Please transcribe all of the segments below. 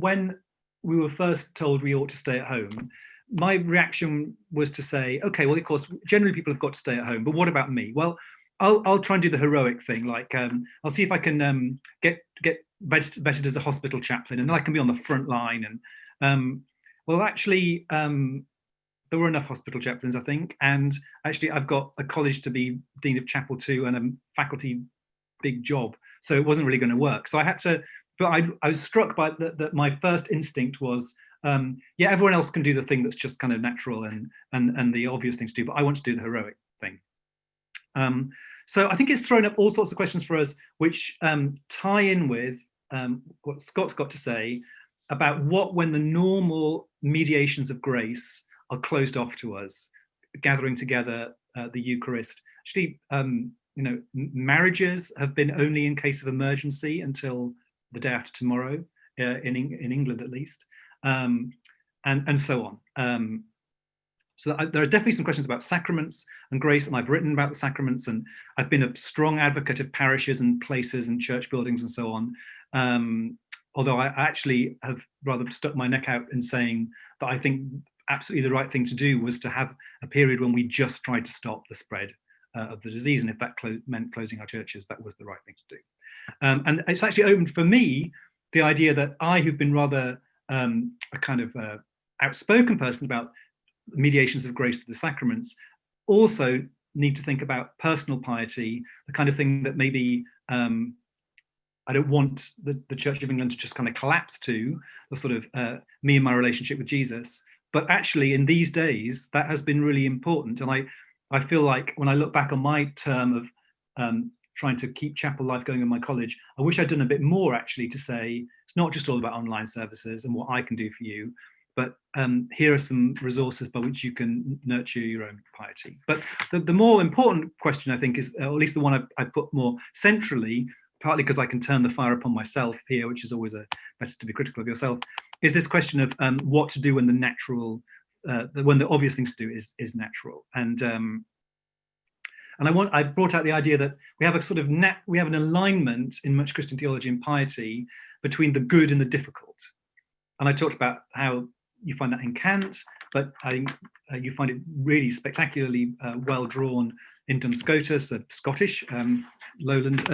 when we were first told we ought to stay at home, my reaction was to say, okay, well, of course, generally people have got to stay at home, but what about me? Well, I'll try and do the heroic thing, like I'll see if I can get vetted as a hospital chaplain, and then I can be on the front line. And well, actually, there were enough hospital chaplains, I think, and actually I've got a college to be dean of chapel to and a faculty big job, so it wasn't really going to work. So I had to, but I was struck by that my first instinct was, yeah, everyone else can do the thing that's just kind of natural and the obvious thing to do, but I want to do the heroic thing. So I think it's thrown up all sorts of questions for us, which tie in with what Scott's got to say about what when the normal mediations of grace are closed off to us, gathering together the Eucharist. Actually, you know, marriages have been only in case of emergency until the day after tomorrow, in England at least, and so on. So there are definitely some questions about sacraments and grace, and I've written about the sacraments, and I've been a strong advocate of parishes and places and church buildings and so on. Although I actually have rather stuck my neck out in saying that I think absolutely the right thing to do was to have a period when we just tried to stop the spread of the disease, and if that meant closing our churches, that was the right thing to do. And it's actually opened for me the idea that I, who've been rather a kind of outspoken person about mediations of grace through the sacraments, also need to think about personal piety, the kind of thing that maybe I don't want the Church of England to just kind of collapse to, the sort of me and my relationship with Jesus. But actually in these days, that has been really important. And I feel like when I look back on my term of trying to keep chapel life going in my college, I wish I'd done a bit more actually to say, it's not just all about online services and what I can do for you, but here are some resources by which you can nurture your own piety. But the more important question, I think, is, or at least the one I put more centrally, partly because I can turn the fire upon myself here, which is always better to be critical of yourself, is this question of what to do when the natural, when the obvious thing to do is natural. And I brought out the idea that we have a sort of we have an alignment in much Christian theology and piety between the good and the difficult. And I talked about how you find that in Kant, but I think you find it really spectacularly well drawn in Duns Scotus, a Scottish lowland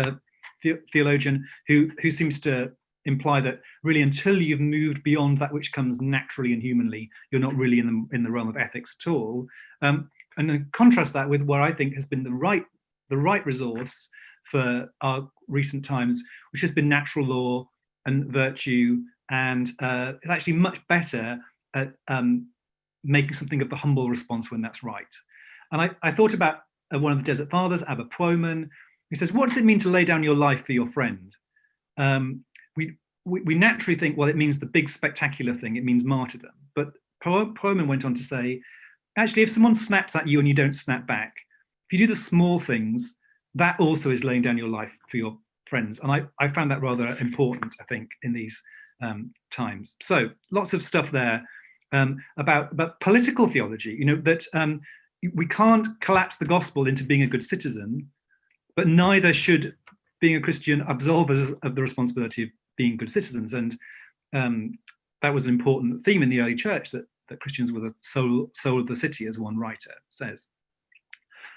theologian, who seems to imply that really until you've moved beyond that which comes naturally and humanly, you're not really in the realm of ethics at all. And then contrast that with what I think has been the right resource for our recent times, which has been natural law and virtue, and it's actually much better at making something of the humble response when that's right. And I thought about one of the Desert Fathers, Abba Ployman, who says, what does it mean to lay down your life for your friend? We naturally think, well, it means the big spectacular thing, it means martyrdom. But Ployman went on to say, actually, if someone snaps at you and you don't snap back, if you do the small things, that also is laying down your life for your friends. And I found that rather important, I think, in these times. So lots of stuff there about political theology, you know, that we can't collapse the gospel into being a good citizen, but neither should being a Christian absolve us of the responsibility of being good citizens. And that was an important theme in the early church, that Christians were the soul of the city, as one writer says.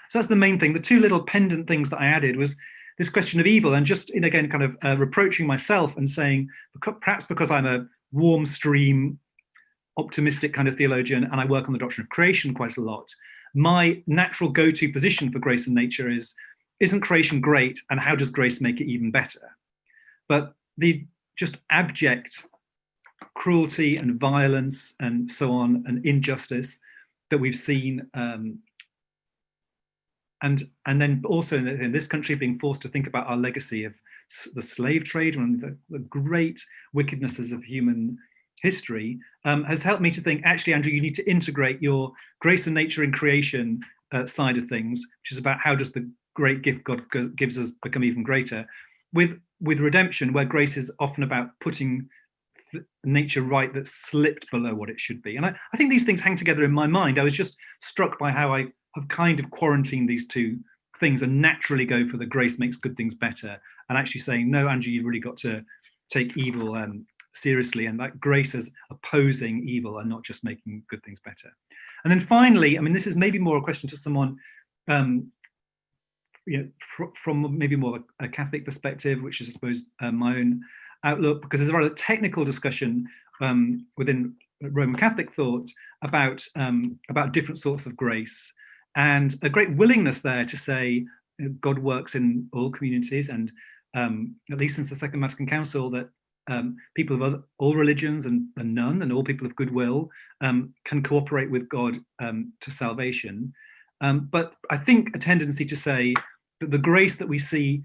So that's the main thing. The two little pendant things that I added was this question of evil, and just, in again, kind of reproaching myself and saying, perhaps because I'm a warm stream, optimistic kind of theologian, and I work on the doctrine of creation quite a lot, my natural go-to position for grace and nature is, isn't creation great, and how does grace make it even better? But the just abject cruelty and violence and so on, and injustice that we've seen, and then also in this country being forced to think about our legacy of the slave trade, and the great wickednesses of human history, has helped me to think, actually, Andrew, you need to integrate your grace and nature in creation side of things, which is about how does the great gift God gives us become even greater, with redemption, where grace is often about putting nature right that slipped below what it should be. And I think these things hang together in my mind. I was just struck by how I have kind of quarantined these two things and naturally go for the grace makes good things better, and actually saying, no, Andrew, you've really got to take evil seriously, and that grace as opposing evil and not just making good things better. And then finally, I mean, this is maybe more a question to someone from maybe more a Catholic perspective, which is, I suppose, my own outlook, because there's a rather technical discussion within Roman Catholic thought about different sorts of grace, and a great willingness there to say God works in all communities, and at least since the Second Vatican Council, that people of all religions and none, and all people of goodwill can cooperate with God to salvation. But I think a tendency to say that the grace that we see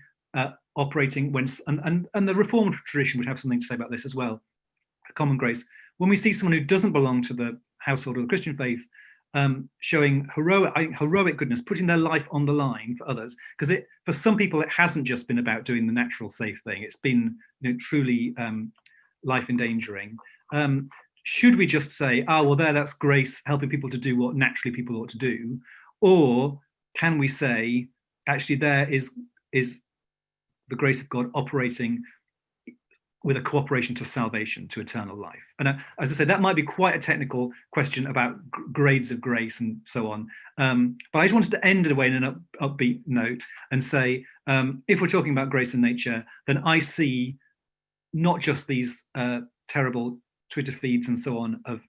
operating when, and the Reformed tradition would have something to say about this as well, the common grace, when we see someone who doesn't belong to the household of the Christian faith, showing heroic goodness, putting their life on the line for others, because for some people it hasn't just been about doing the natural safe thing, it's been truly life endangering. Should we just say, well, that's grace helping people to do what naturally people ought to do? Or can we say, actually, there is the grace of God operating with a cooperation to salvation, to eternal life? And as I said, that might be quite a technical question about grades of grace and so on. But I just wanted to end it away in an upbeat note and say, if we're talking about grace in nature, then I see not just these terrible Twitter feeds and so on of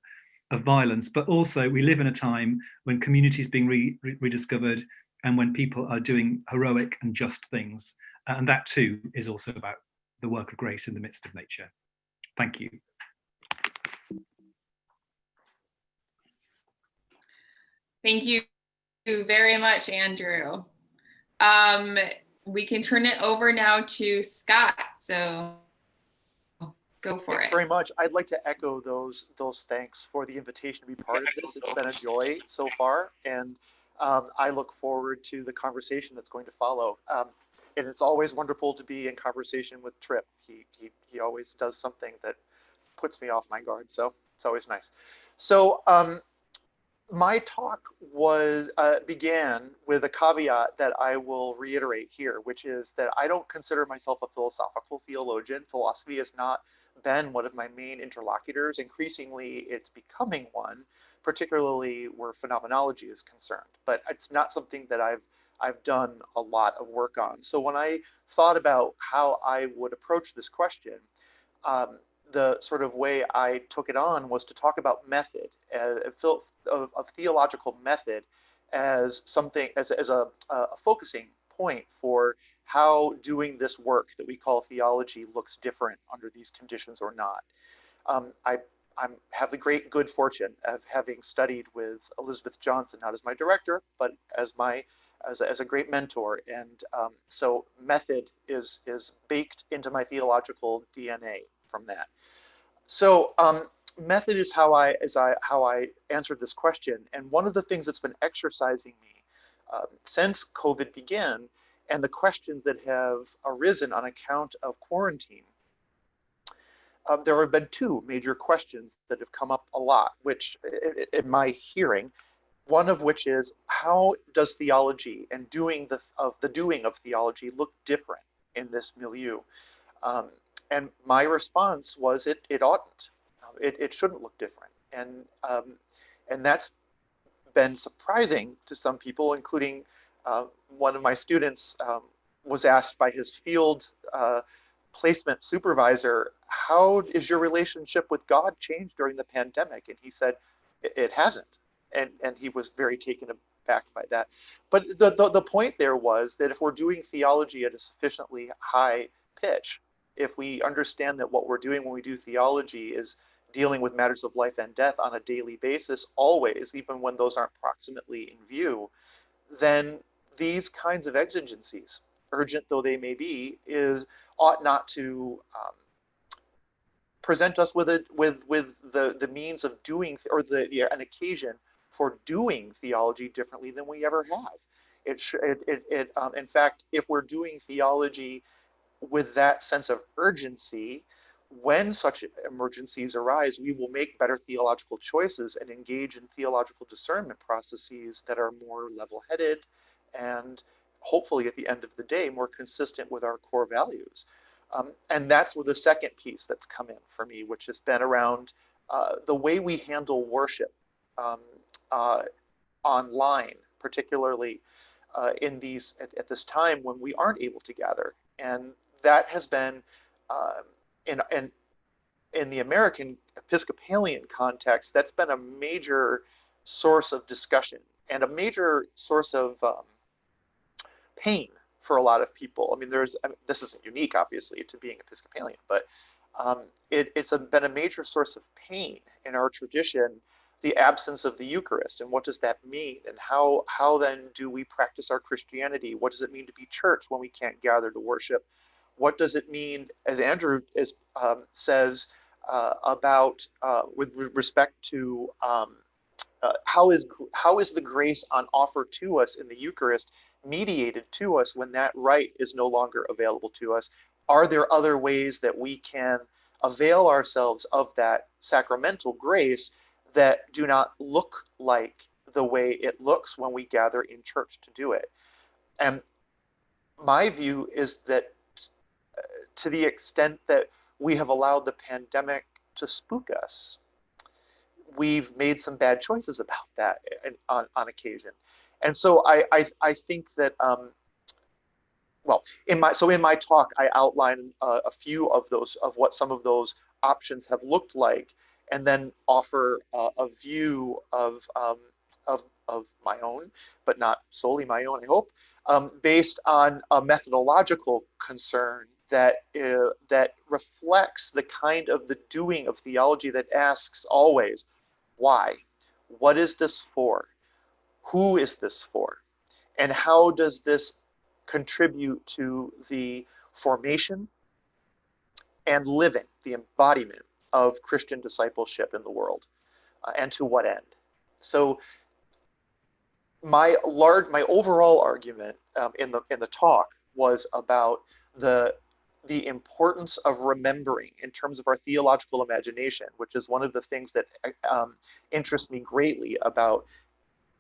violence, but also we live in a time when community is being rediscovered and when people are doing heroic and just things. And that too is also about the work of grace in the midst of nature. Thank you. Thank you very much, Andrew. We can turn it over now to Scott. So go for it. Thanks very much. I'd like to echo those thanks for the invitation to be part of this. It's been a joy so far, and I look forward to the conversation that's going to follow. And it's always wonderful to be in conversation with Tripp. He always does something that puts me off my guard, so it's always nice. So my talk began with a caveat that I will reiterate here, which is that I don't consider myself a philosophical theologian. Philosophy has not been one of my main interlocutors. Increasingly, it's becoming one, particularly where phenomenology is concerned. But it's not something that I've done a lot of work on. So when I thought about how I would approach this question, the sort of way I took it on was to talk about method, of theological method, as something, as a focusing point for how doing this work that we call theology looks different under these conditions or not. I have the great good fortune of having studied with Elizabeth Johnson, not as my director, but as a great mentor, and so method is baked into my theological DNA from that. So method is how I answered this question, and one of the things that's been exercising me since COVID began, and the questions that have arisen on account of quarantine. There have been two major questions that have come up a lot, which in my hearing, one of which is, how does theology and the doing of theology look different in this milieu? And my response was, it oughtn't. It shouldn't look different. And that's been surprising to some people, including one of my students was asked by his field placement supervisor, how is your relationship with God changed during the pandemic? And he said, it hasn't. And he was very taken aback by that. But the point there was that if we're doing theology at a sufficiently high pitch, if we understand that what we're doing when we do theology is dealing with matters of life and death on a daily basis, always, even when those aren't proximately in view, then these kinds of exigencies, urgent though they may be, ought not to present us with the means of doing, or an occasion for doing theology differently than we ever have. In fact, if we're doing theology with that sense of urgency, when such emergencies arise, we will make better theological choices and engage in theological discernment processes that are more level-headed and hopefully at the end of the day more consistent with our core values. And that's where the second piece that's come in for me, which has been around the way we handle worship online, particularly in these at this time when we aren't able to gather. And that has been in the American Episcopalian context, that's been a major source of discussion and a major source of pain for a lot of people. I mean, this isn't unique, obviously, to being Episcopalian, but it's been a major source of pain in our tradition, the absence of the Eucharist. And what does that mean? And how then do we practice our Christianity? What does it mean to be church when we can't gather to worship? What does it mean, as Andrew says, about with respect to how is the grace on offer to us in the Eucharist mediated to us when that rite is no longer available to us? Are there other ways that we can avail ourselves of that sacramental grace that do not look like the way it looks when we gather in church to do it? And my view is that to the extent that we have allowed the pandemic to spook us, we've made some bad choices about that on occasion. And so I think that well, in my talk, I outline a few of what some of those options have looked like, and then offer a view of my own, but not solely my own, I hope, based on a methodological concern that reflects the kind of the doing of theology that asks always, why? What is this for? Who is this for? And how does this contribute to the formation and living, the embodiment of Christian discipleship in the world, and to what end? So my overall argument in the talk was about the importance of remembering in terms of our theological imagination, which is one of the things that interests me greatly about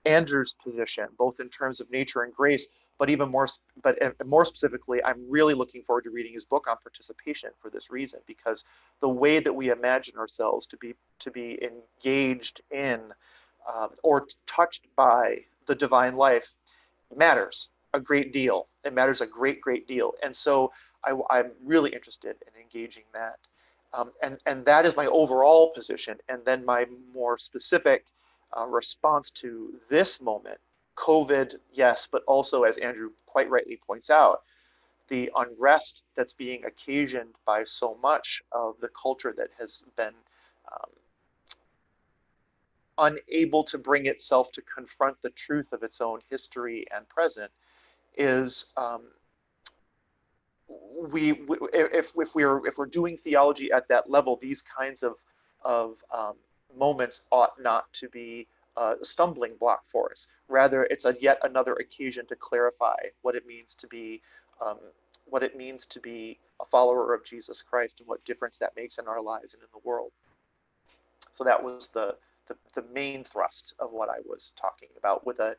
Andrew's position, both in terms of nature and grace, but more specifically, I'm really looking forward to reading his book on participation for this reason, because the way that we imagine ourselves to be engaged in or touched by the divine life matters a great deal. It matters a great deal. And so I'm really interested in engaging that. And that is my overall position. And then my more specific response to this moment, COVID, yes, but also, as Andrew quite rightly points out, the unrest that's being occasioned by so much of the culture that has been unable to bring itself to confront the truth of its own history and present is if we're doing theology at that level, these kinds of moments ought not to be a stumbling block for us. Rather, it's yet another occasion to clarify what it means to be a follower of Jesus Christ and what difference that makes in our lives and in the world. So that was the main thrust of what I was talking about, with a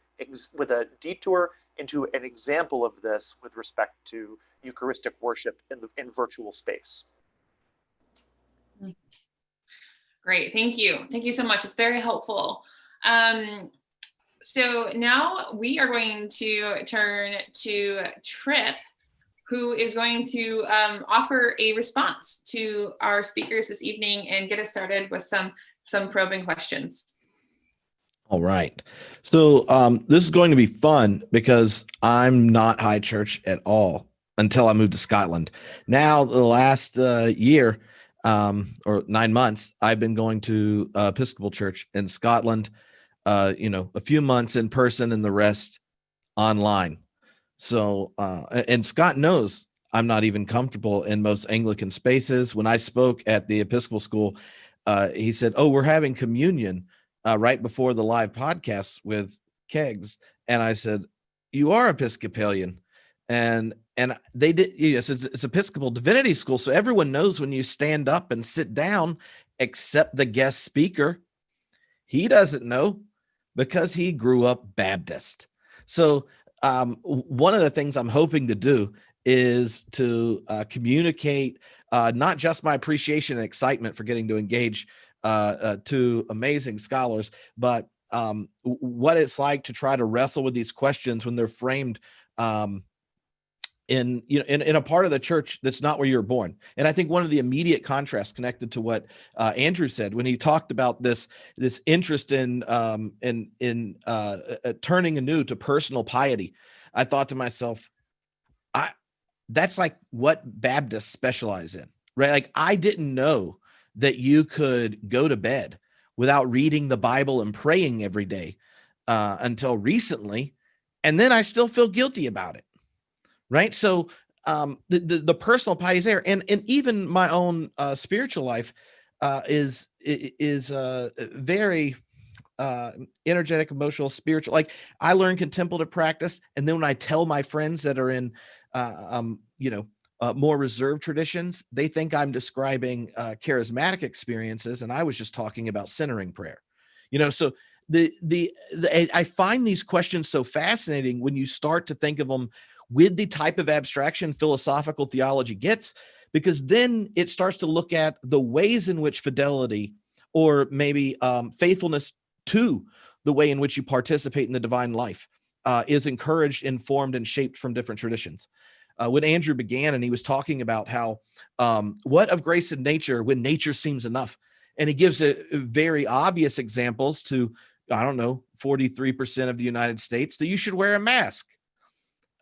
detour into an example of this with respect to Eucharistic worship in virtual space. Great, thank you. Thank you so much. It's very helpful. So now we are going to turn to Trip, who is going to offer a response to our speakers this evening and get us started with some probing questions. All right. So this is going to be fun because I'm not high church at all until I moved to Scotland. Now, the last year or 9 months, I've been going to Episcopal Church in Scotland, a few months in person and the rest online. So, and Scott knows I'm not even comfortable in most Anglican spaces. When I spoke at the Episcopal school, he said, "Oh, we're having communion right before the live podcast with kegs." And I said, "You are Episcopalian." And they did, yes, it's Episcopal Divinity School. So everyone knows when you stand up and sit down, except the guest speaker. He doesn't know because he grew up Baptist. So one of the things I'm hoping to do is to communicate not just my appreciation and excitement for getting to engage two amazing scholars, but what it's like to try to wrestle with these questions when they're framed in a part of the church that's not where you were born. And I think one of the immediate contrasts connected to what Andrew said when he talked about this interest in turning anew to personal piety, I thought to myself, that's like what Baptists specialize in, right? Like, I didn't know that you could go to bed without reading the Bible and praying every day until recently. And then I still feel guilty about it. Right. So the personal piety is there. And even my own spiritual life is very energetic, emotional, spiritual. Like, I learn contemplative practice. And then when I tell my friends that are in, more reserved traditions, they think I'm describing charismatic experiences. And I was just talking about centering prayer, so I find these questions so fascinating when you start to think of them with the type of abstraction philosophical theology gets, because then it starts to look at the ways in which fidelity, or maybe faithfulness to the way in which you participate in the divine life, is encouraged, informed, and shaped from different traditions. When Andrew began and he was talking about how what of grace in nature when nature seems enough, and he gives a very obvious examples to, 43% of the United States, that you should wear a mask.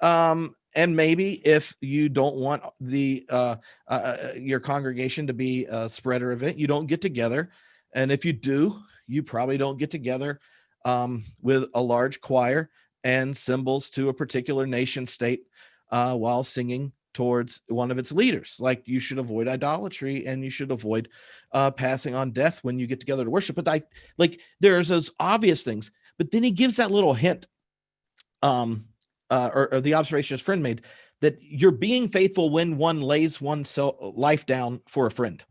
And maybe if you don't want your congregation to be a spreader of it, you don't get together. And if you do, you probably don't get together with a large choir and cymbals to a particular nation state while singing towards one of its leaders. Like, you should avoid idolatry and you should avoid passing on death when you get together to worship. But there's those obvious things. But then he gives that little hint, or the observation his friend made, that you're being faithful when one lays one's life down for a friend.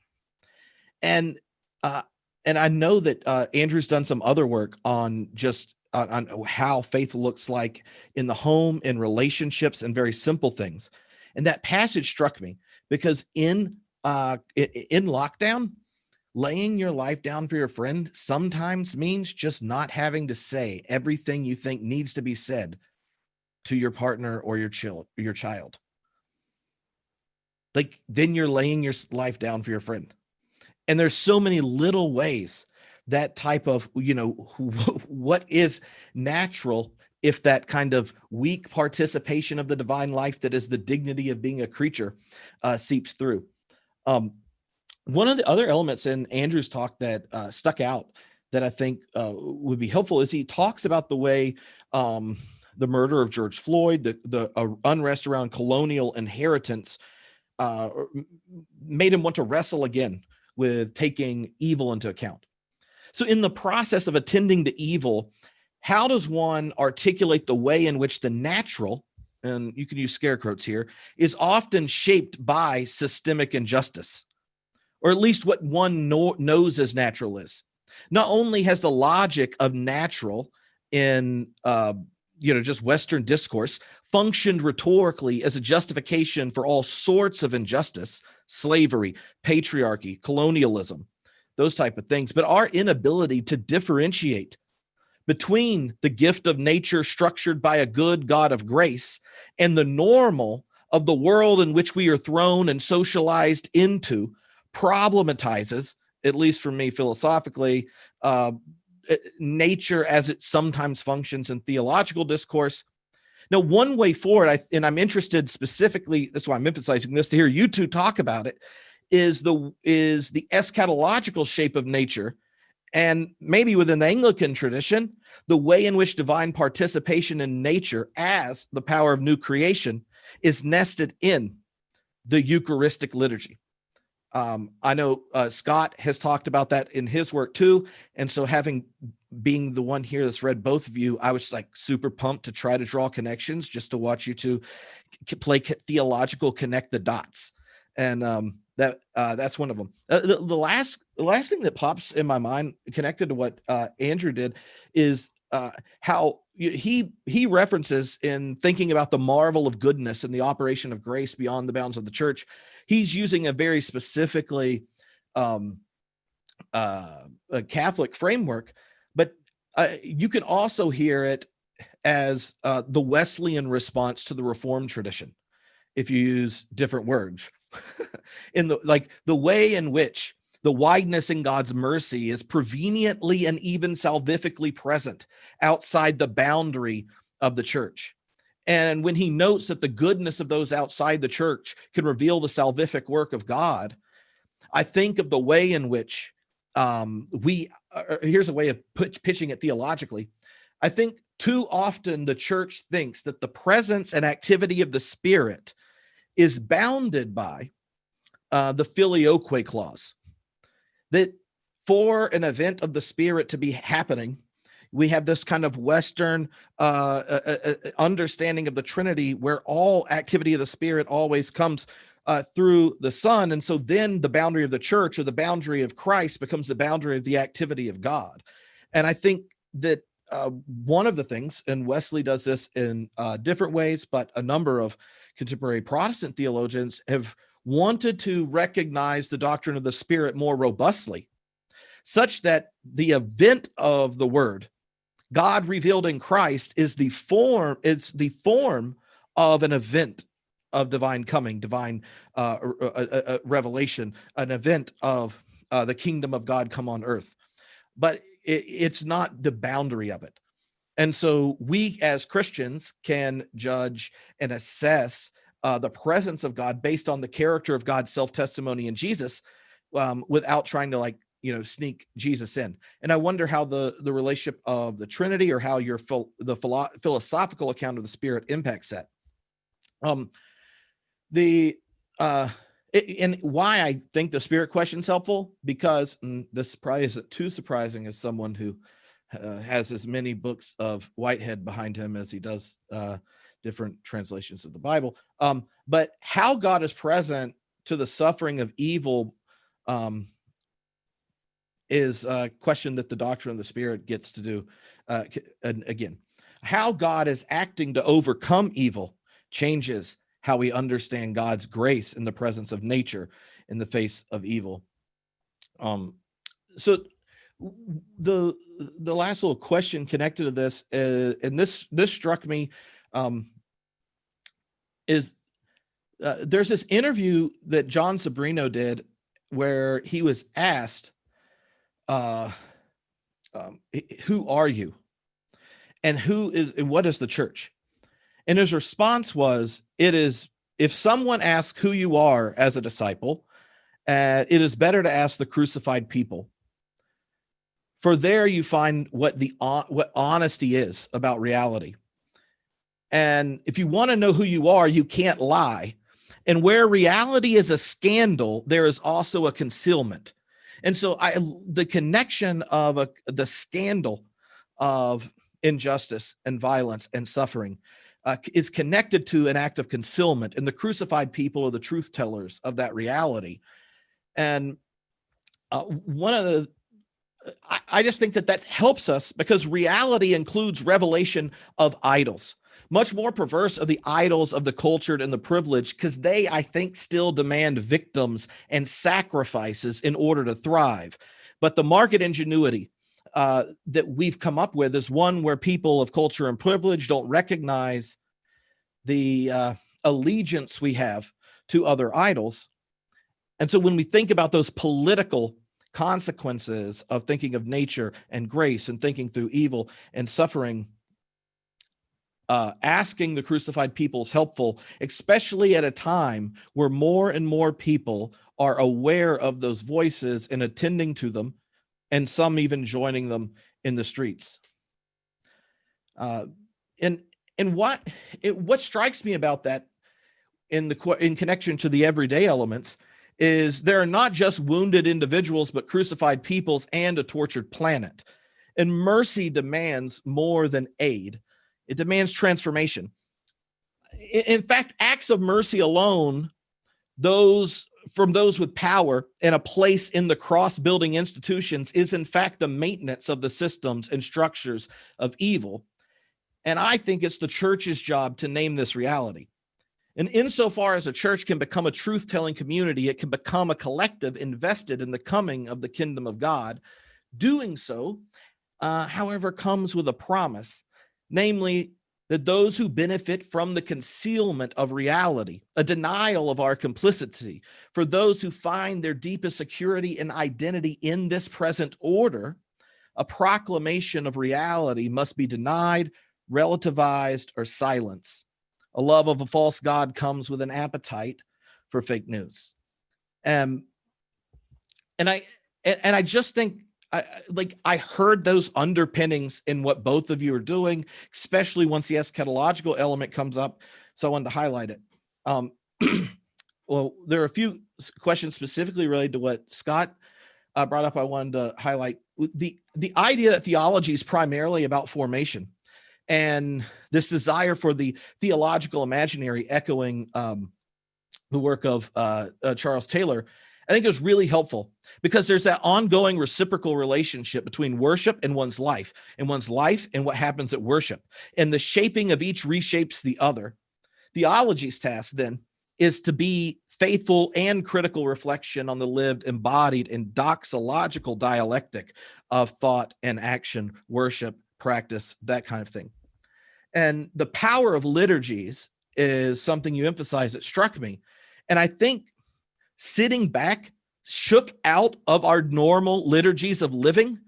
And I know that Andrew's done some other work on just on how faith looks like in the home, in relationships, and very simple things. And that passage struck me because in lockdown, laying your life down for your friend sometimes means just not having to say everything you think needs to be said to your partner or your child. Like, then you're laying your life down for your friend. And there's so many little ways that type of, what is natural, if that kind of weak participation of the divine life that is the dignity of being a creature seeps through. One of the other elements in Andrew's talk that stuck out that I think would be helpful is he talks about the way the murder of George Floyd, the unrest around colonial inheritance made him want to wrestle again with taking evil into account. So in the process of attending to evil, how does one articulate the way in which the natural, and you can use scare quotes here, is often shaped by systemic injustice, or at least what one knows as natural is? Not only has the logic of natural in just Western discourse functioned rhetorically as a justification for all sorts of injustice, slavery, patriarchy, colonialism, those type of things, but our inability to differentiate between the gift of nature structured by a good God of grace and the normal of the world in which we are thrown and socialized into problematizes, at least for me philosophically, nature as it sometimes functions in theological discourse. Now, one way forward, and I'm interested specifically, that's why I'm emphasizing this, to hear you two talk about it, is the eschatological shape of nature, and maybe within the Anglican tradition, the way in which divine participation in nature as the power of new creation is nested in the Eucharistic liturgy. I know Scott has talked about that in his work too. And so being the one here that's read both of you, I was like super pumped to try to draw connections, just to watch you two play theological connect the dots. And that's one of them. The last thing that pops in my mind connected to what Andrew did is how he references in thinking about the marvel of goodness and the operation of grace beyond the bounds of the church. He's using a very specifically a Catholic framework, but you can also hear it as the Wesleyan response to the Reformed tradition, if you use different words. In the way in which the wideness in God's mercy is preveniently and even salvifically present outside the boundary of the church. And when he notes that the goodness of those outside the church can reveal the salvific work of God, I think of the way in which here's a way of pitching it theologically. I think too often the church thinks that the presence and activity of the Spirit is bounded by the filioque clause, that for an event of the Spirit to be happening, we have this kind of Western understanding of the Trinity, where all activity of the Spirit always comes through the Son. And so then the boundary of the church, or the boundary of Christ, becomes the boundary of the activity of God. And I think that one of the things, and Wesley does this in different ways, but a number of contemporary Protestant theologians have wanted to recognize the doctrine of the Spirit more robustly, such that the event of the Word, God revealed in Christ, is the form of an event of divine coming, divine revelation, an event of the kingdom of God come on earth. But it's not the boundary of it. And so we as Christians can judge and assess the presence of God based on the character of God's self-testimony in Jesus, without trying to sneak Jesus in. And I wonder how the relationship of the Trinity, or how the philosophical account of the Spirit impacts that. And why I think the Spirit question is helpful, because this probably isn't too surprising as someone who has as many books of Whitehead behind him as he does different translations of the Bible. But how God is present to the suffering of evil is a question that the doctrine of the Spirit gets to do. And again, how God is acting to overcome evil changes how we understand God's grace in the presence of nature in the face of evil. So the last little question connected to this, and this struck me, is there's this interview that John Sobrino did where he was asked, who are you? And what is the church? And his response was, it is, if someone asks who you are as a disciple, it is better to ask the crucified people. For there you find what honesty is about reality. And if you want to know who you are, you can't lie. And where reality is a scandal, there is also a concealment. And so the connection of the scandal of injustice and violence and suffering is connected to an act of concealment, and the crucified people are the truth tellers of that reality. And I just think that helps us, because reality includes revelation of idols. Much more perverse are the idols of the cultured and the privileged, because they, I think, still demand victims and sacrifices in order to thrive. But the market ingenuity that we've come up with is one where people of culture and privilege don't recognize the allegiance we have to other idols. And so when we think about those political consequences of thinking of nature and grace and thinking through evil and suffering, asking the crucified people is helpful, especially at a time where more and more people are aware of those voices and attending to them, and some even joining them in the streets. And what strikes me about that in connection to the everyday elements is there are not just wounded individuals, but crucified peoples and a tortured planet. And mercy demands more than aid. It demands transformation. In fact, acts of mercy alone, from those with power and a place in the cross-building institutions, is in fact the maintenance of the systems and structures of evil. And I think it's the church's job to name this reality. And insofar as a church can become a truth-telling community, it can become a collective invested in the coming of the kingdom of God. Doing so, however, comes with a promise, namely that those who benefit from the concealment of reality, a denial of our complicity, for those who find their deepest security and identity in this present order, a proclamation of reality must be denied, relativized, or silenced. A love of a false God comes with an appetite for fake news. And I just think, I heard those underpinnings in what both of you are doing, especially once the eschatological element comes up. So I wanted to highlight it. Well, there are a few questions specifically related to what Scott brought up. I wanted to highlight the idea that theology is primarily about formation, and this desire for the theological imaginary, echoing the work of Charles Taylor, I think is really helpful, because there's that ongoing reciprocal relationship between worship and one's life and what happens at worship. And the shaping of each reshapes the other. Theology's task then is to be faithful and critical reflection on the lived, embodied, and doxological dialectic of thought and action, worship, practice, that kind of thing. And the power of liturgies is something you emphasize that struck me. And I think sitting back, shook out of our normal liturgies of living,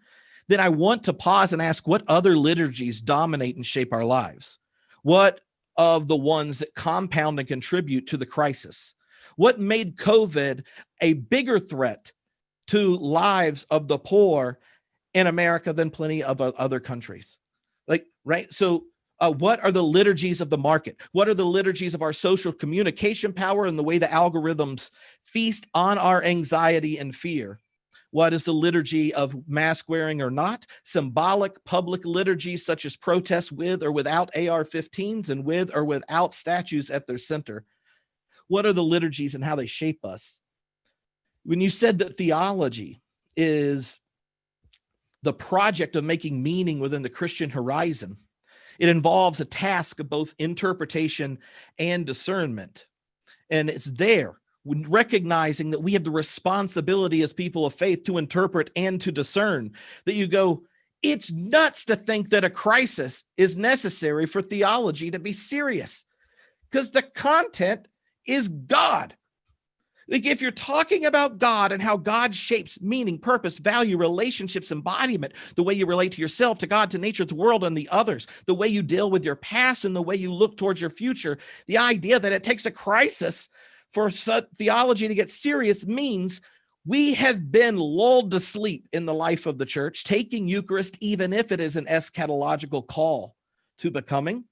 then I want to pause and ask, what other liturgies dominate and shape our lives? What of the ones that compound and contribute to the crisis? What made COVID a bigger threat to lives of the poor in America than plenty of other countries? Right? So what are the liturgies of the market? What are the liturgies of our social communication power and the way the algorithms feast on our anxiety and fear? What is the liturgy of mask wearing or not? Symbolic public liturgies such as protests with or without AR-15s and with or without statues at their center. What are the liturgies and how they shape us? When you said that theology is the project of making meaning within the Christian horizon, it involves a task of both interpretation and discernment. And it's there, recognizing that we have the responsibility as people of faith to interpret and to discern, that you go, it's nuts to think that a crisis is necessary for theology to be serious, because the content is God. Like, if you're talking about God and how God shapes meaning, purpose, value, relationships, embodiment, the way you relate to yourself, to God, to nature, to the world, and the others, the way you deal with your past and the way you look towards your future, the idea that it takes a crisis for theology to get serious means we have been lulled to sleep in the life of the church, taking Eucharist, even if it is an eschatological call to becoming.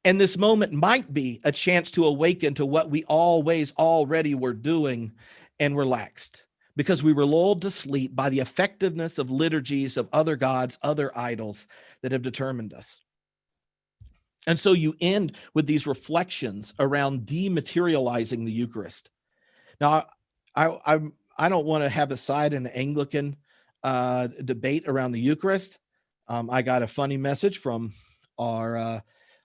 And this moment might be a chance to awaken to what we always already were doing and relaxed, because we were lulled to sleep by the effectiveness of liturgies of other gods, other idols that have determined us. And so you end with these reflections around dematerializing the Eucharist. Now, I don't want to have a side in the Anglican debate around the Eucharist. I got a funny message from our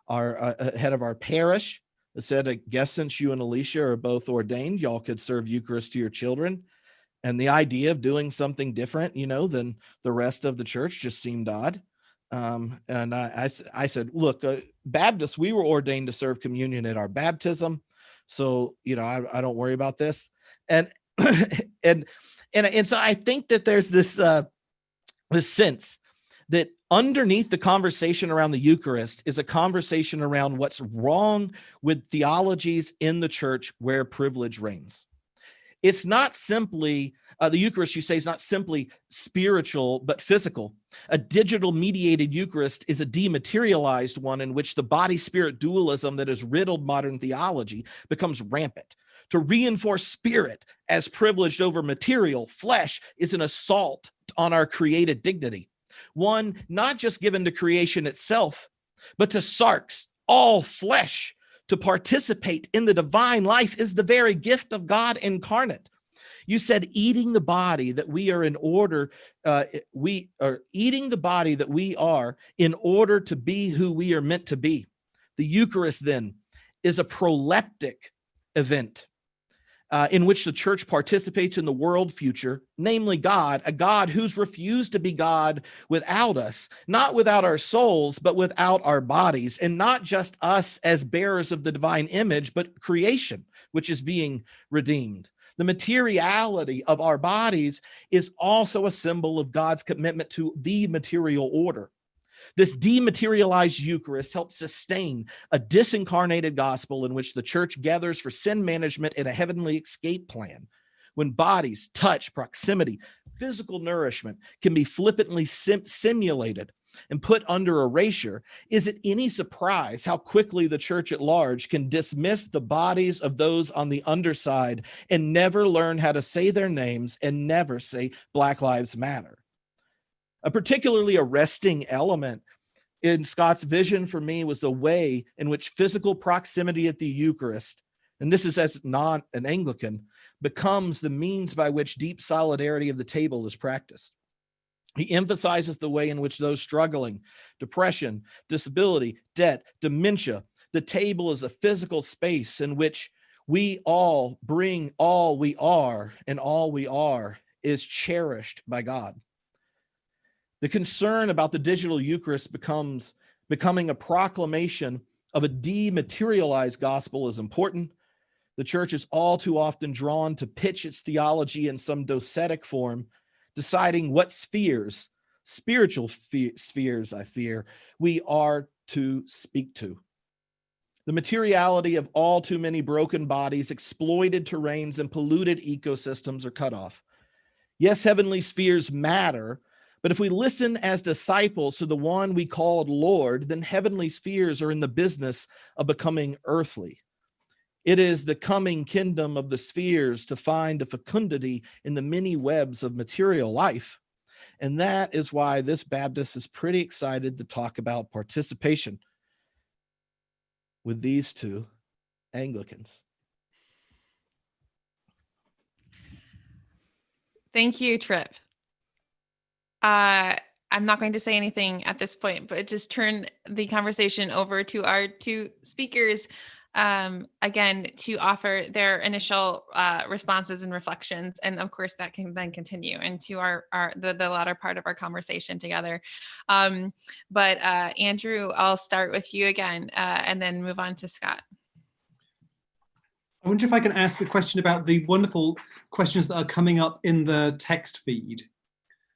head of our parish that said, I guess since you and Alicia are both ordained, y'all could serve Eucharist to your children. And the idea of doing something different, than the rest of the church just seemed odd. And I said, look, Baptists, we were ordained to serve communion at our baptism. So, I don't worry about this. And so I think that there's this sense that underneath the conversation around the Eucharist is a conversation around what's wrong with theologies in the church where privilege reigns. It's not simply, the Eucharist, you say, is not simply spiritual, but physical. A digital mediated Eucharist is a dematerialized one in which the body-spirit dualism that has riddled modern theology becomes rampant. To reinforce spirit as privileged over material, flesh, is an assault on our created dignity. One not just given to creation itself, but to sarx, all flesh. To participate in the divine life is the very gift of God incarnate. You said eating the body that we are in order, we are eating the body that we are in order to be who we are meant to be. The Eucharist then is a proleptic event in which the church participates in the world future, namely God, a God who's refused to be God without us, not without our souls, but without our bodies, and not just us as bearers of the divine image, but creation, which is being redeemed. The materiality of our bodies is also a symbol of God's commitment to the material order. This dematerialized Eucharist helps sustain a disincarnated gospel in which the church gathers for sin management and a heavenly escape plan. When bodies, touch, proximity, physical nourishment can be flippantly simulated and put under erasure, is it any surprise how quickly the church at large can dismiss the bodies of those on the underside and never learn how to say their names and never say Black Lives Matter? A particularly arresting element in Scott's vision for me was the way in which physical proximity at the Eucharist, and this is as not an Anglican, becomes the means by which deep solidarity of the table is practiced. He emphasizes the way in which those struggling, depression, disability, debt, dementia, the table is a physical space in which we all bring all we are, and all we are is cherished by God. The concern about the digital Eucharist becoming a proclamation of a dematerialized gospel is important. The church is all too often drawn to pitch its theology in some docetic form, deciding what spheres, spiritual spheres, I fear, we are to speak to. The materiality of all too many broken bodies, exploited terrains, and polluted ecosystems are cut off. Yes, heavenly spheres matter, but if we listen as disciples to the one we called Lord, then heavenly spheres are in the business of becoming earthly. It is the coming kingdom of the spheres to find a fecundity in the many webs of material life. And that is why this Baptist is pretty excited to talk about participation with these two Anglicans. Thank you, Tripp. I'm not going to say anything at this point, but just turn the conversation over to our two speakers, again, to offer their initial responses and reflections. And of course, that can then continue into the latter part of our conversation together. But Andrew, I'll start with you again, and then move on to Scott. I wonder if I can ask a question about the wonderful questions that are coming up in the text feed.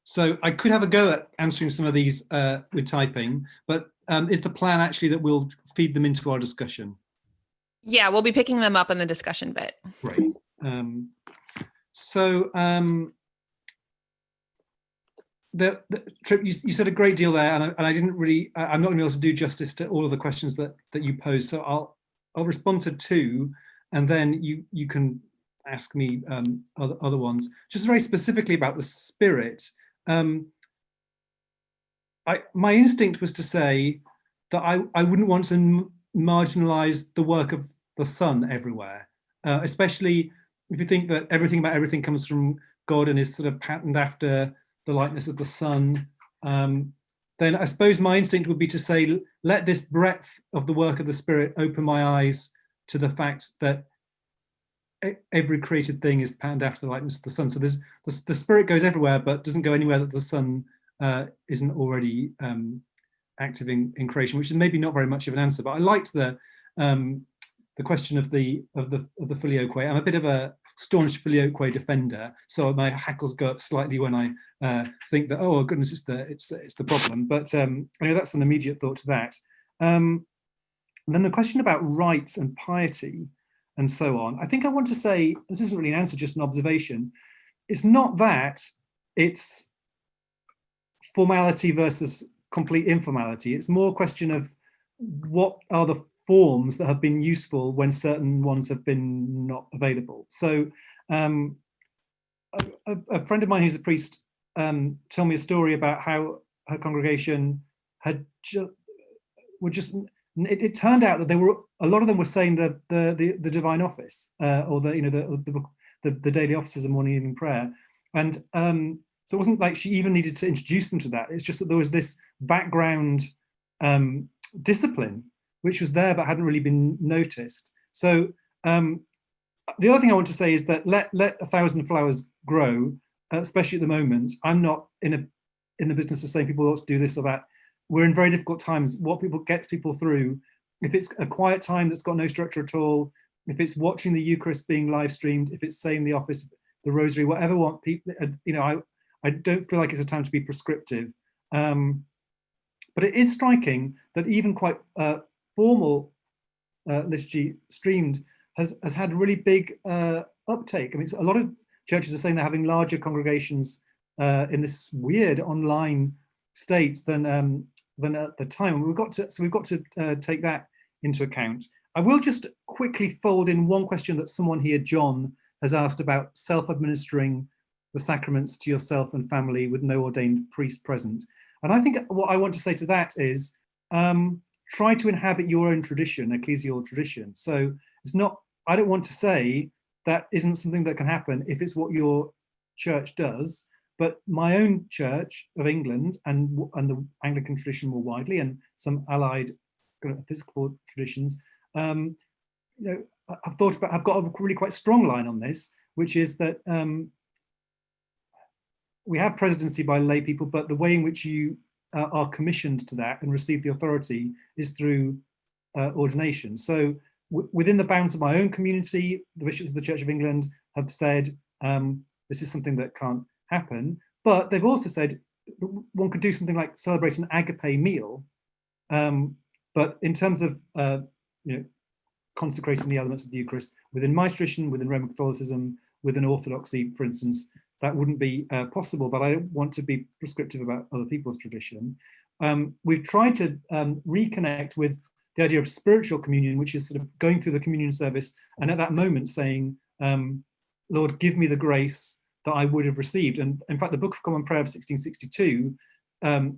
So I could have a go at answering some of these with typing, but is the plan actually that we'll feed them into our discussion? Yeah, we'll be picking them up in the discussion bit. Great. Tripp, you said a great deal there, and I didn't really. I'm not going to be able to do justice to all of the questions that you posed. So I'll respond to two, and then you can ask me other ones. Just very specifically about the Spirit. My instinct was to say that I wouldn't want to marginalize the work of the Son everywhere, especially if you think that everything about everything comes from God and is sort of patterned after the likeness of the Son. Then I suppose my instinct would be to say, let this breadth of the work of the Spirit open my eyes to the fact that every created thing is patterned after the likeness of the Son. So the Spirit goes everywhere, but doesn't go anywhere that the Son isn't already active in creation, which is maybe not very much of an answer. But I liked the question of the filioque. I'm a bit of a staunch filioque defender, so my hackles go up slightly when I think that, oh goodness, it's the problem. But I know that's an immediate thought to that. And then the question about rites and piety and so on. I think I want to say, this isn't really an answer, just an observation. It's not that, it's formality versus complete informality. It's more a question of what are the forms that have been useful when certain ones have been not available. So a friend of mine who's a priest told me a story about how her congregation had it turned out that a lot of them were saying the divine office or the the daily offices of morning, evening prayer. And so it wasn't like she even needed to introduce them to that. It's just that there was this background discipline, which was there but hadn't really been noticed. So the other thing I want to say is that let 1,000 flowers grow, especially at the moment. I'm not in the business of saying people ought to do this or that. We're in very difficult times. What gets people through, if it's a quiet time that's got no structure at all, if it's watching the Eucharist being live streamed, if it's saying the office, the rosary, whatever want people, I don't feel like it's a time to be prescriptive. But it is striking that even quite formal liturgy streamed has had really big uptake. I mean, a lot of churches are saying they're having larger congregations in this weird online state than at the time. And we've got to take that into account. I will just quickly fold in one question that someone here, John, has asked about self-administering the sacraments to yourself and family with no ordained priest present. And I think what I want to say to that is try to inhabit your own tradition, ecclesial tradition. So it's not, I don't want to say that isn't something that can happen if it's what your church does, but my own Church of England and the Anglican tradition more widely, and some allied Episcopal traditions, I've got a really quite strong line on this, which is that we have presidency by lay people, but the way in which you are commissioned to that and receive the authority is through ordination. So within the bounds of my own community, the bishops of the Church of England have said this is something that can't happen, but they've also said one could do something like celebrate an agape meal, but in terms of consecrating the elements of the Eucharist within my tradition, within Roman Catholicism, within Orthodoxy, for instance, that wouldn't be possible, but I don't want to be prescriptive about other people's tradition. We've tried to reconnect with the idea of spiritual communion, which is sort of going through the communion service and at that moment saying, Lord, give me the grace that I would have received. And in fact, the Book of Common Prayer of 1662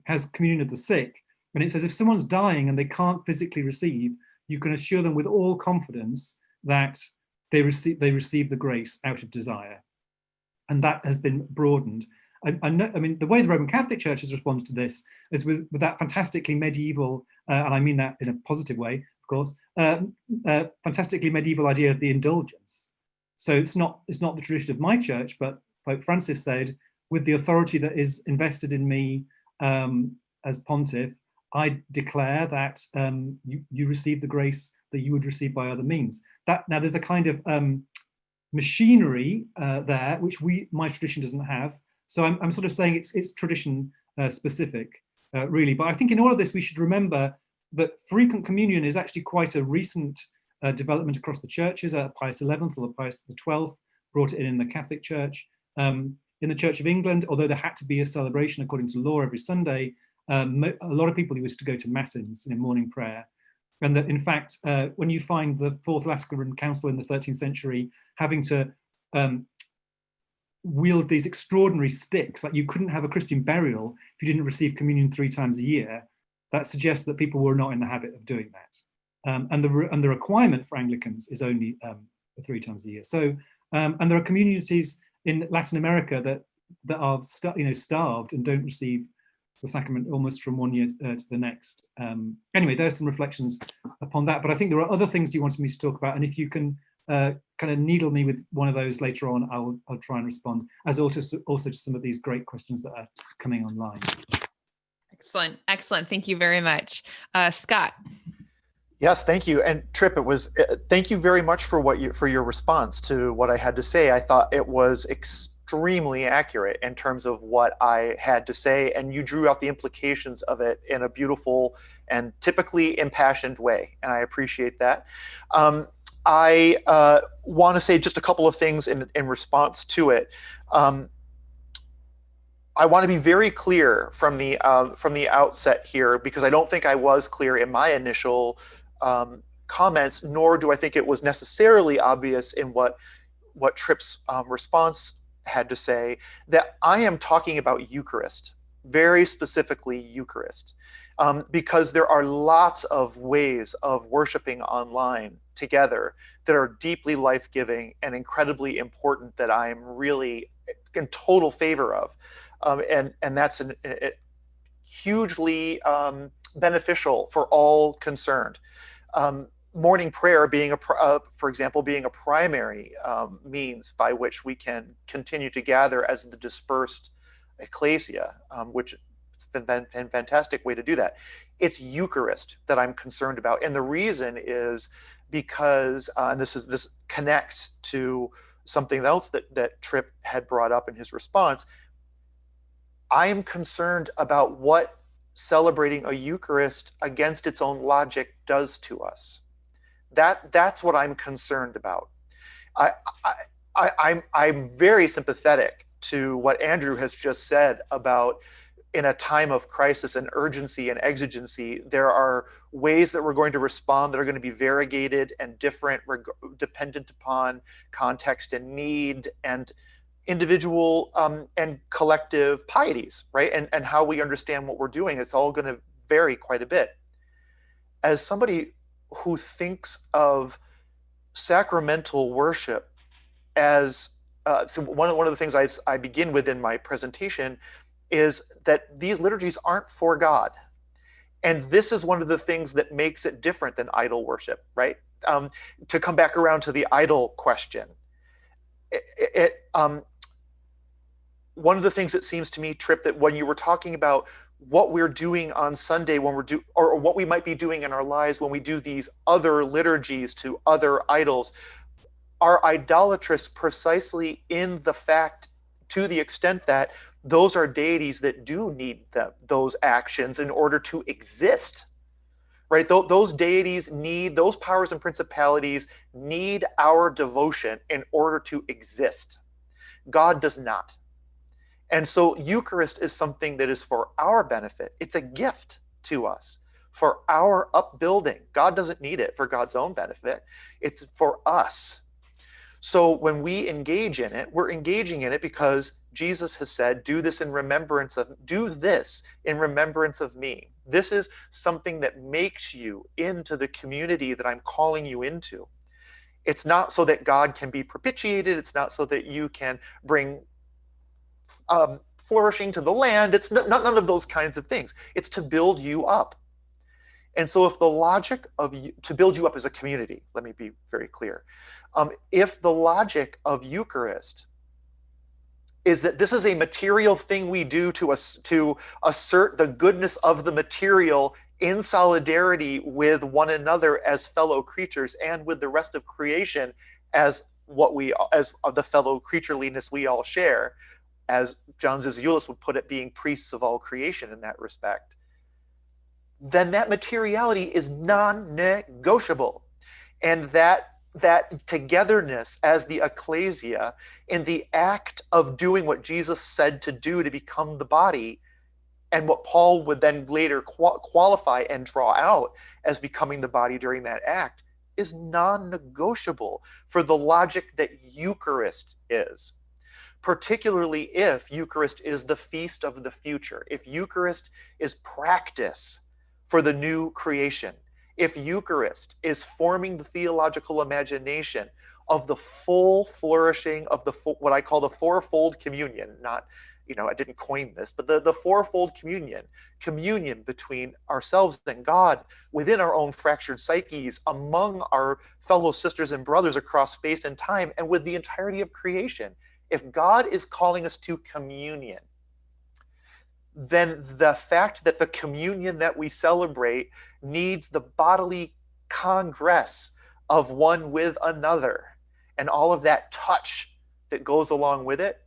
has communion of the sick. And it says, if someone's dying and they can't physically receive, you can assure them with all confidence that they receive the grace out of desire. And that has been broadened. I mean, the way the Roman Catholic Church has responded to this is with that fantastically medieval, and I mean that in a positive way, of course, fantastically medieval idea of the indulgence. So it's not the tradition of my church, but Pope Francis said, with the authority that is invested in me as pontiff, I declare that you receive the grace that you would receive by other means. Now there's a kind of machinery there, which my tradition doesn't have. So I'm sort of saying it's tradition specific, really. But I think in all of this, we should remember that frequent communion is actually quite a recent development across the churches. Pius XI or Pius XII brought it in the Catholic Church. In the Church of England, although there had to be a celebration according to law every Sunday, a lot of people used to go to matins in morning prayer. And that, in fact, when you find the Fourth Lateran Council in the 13th century having to wield these extraordinary sticks, like you couldn't have a Christian burial if you didn't receive communion 3 times a year, that suggests that people were not in the habit of doing that. And the requirement for Anglicans is only 3 times a year. So, and there are communities in Latin America that are starved and don't receive the sacrament almost from one year to the next. Anyway, there are some reflections upon that, but I think there are other things you wanted me to talk about, and if you can kind of needle me with one of those later on, I'll try and respond, as also to some of these great questions that are coming online. Excellent. Thank you very much. Scott. Yes, thank you. And Trip, thank you very much for your response to what I had to say. I thought it was extremely accurate in terms of what I had to say, and you drew out the implications of it in a beautiful and typically impassioned way, and I appreciate that. I want to say just a couple of things in response to it. I want to be very clear from the outset here, because I don't think I was clear in my initial comments, nor do I think it was necessarily obvious in what Tripp's response had to say, that I am talking about Eucharist very specifically Eucharist, because there are lots of ways of worshiping online together that are deeply life-giving and incredibly important that I'm really in total favor of. And that's hugely beneficial for all concerned. Morning prayer being for example, being a primary means by which we can continue to gather as the dispersed ecclesia, which it's been a fantastic way to do that. It's Eucharist that I'm concerned about, and the reason is because, and this connects to something else that Tripp had brought up in his response. I am concerned about what celebrating a Eucharist against its own logic does to us. That's what I'm concerned about. I'm very sympathetic to what Andrew has just said about, in a time of crisis and urgency and exigency, there are ways that we're going to respond that are going to be variegated and different, dependent upon context and need and individual and collective pieties, right? And how we understand what we're doing. It's all going to vary quite a bit. As somebody who thinks of sacramental worship as, so one of the things I begin with in my presentation is that these liturgies aren't for God. And this is one of the things that makes it different than idol worship, right? To come back around to the idol question, one of the things that seems to me, Tripp, that when you were talking about what we're doing on Sunday when or what we might be doing in our lives when we do these other liturgies to other idols, are idolatrous precisely in the fact, to the extent that those are deities that do need those actions in order to exist, right? Those deities need, those powers and principalities need our devotion in order to exist. God does not. And so Eucharist is something that is for our benefit. It's a gift to us for our upbuilding. God doesn't need it for God's own benefit. It's for us. So when we engage in it, we're engaging in it because Jesus has said, do this in remembrance of me. This is something that makes you into the community that I'm calling you into. It's not so that God can be propitiated. It's not so that you can bring flourishing to the land. It's none of those kinds of things. It's to build you up. And so if the logic of to build you up as a community, let me be very clear. If the logic of Eucharist is that this is a material thing we do to assert the goodness of the material in solidarity with one another as fellow creatures and with the rest of creation as the fellow creatureliness we all share, as John Zizioulas would put it, being priests of all creation in that respect, then that materiality is non-negotiable. And that togetherness as the ecclesia in the act of doing what Jesus said to do to become the body, and what Paul would then later qualify and draw out as becoming the body during that act, is non-negotiable for the logic that Eucharist is. Particularly if Eucharist is the feast of the future, if Eucharist is practice for the new creation, if Eucharist is forming the theological imagination of the full flourishing of what I call the fourfold communion, not, I didn't coin this, but the fourfold communion between ourselves and God, within our own fractured psyches, among our fellow sisters and brothers across space and time, and with the entirety of creation. If God is calling us to communion, then the fact that the communion that we celebrate needs the bodily congress of one with another and all of that touch that goes along with it,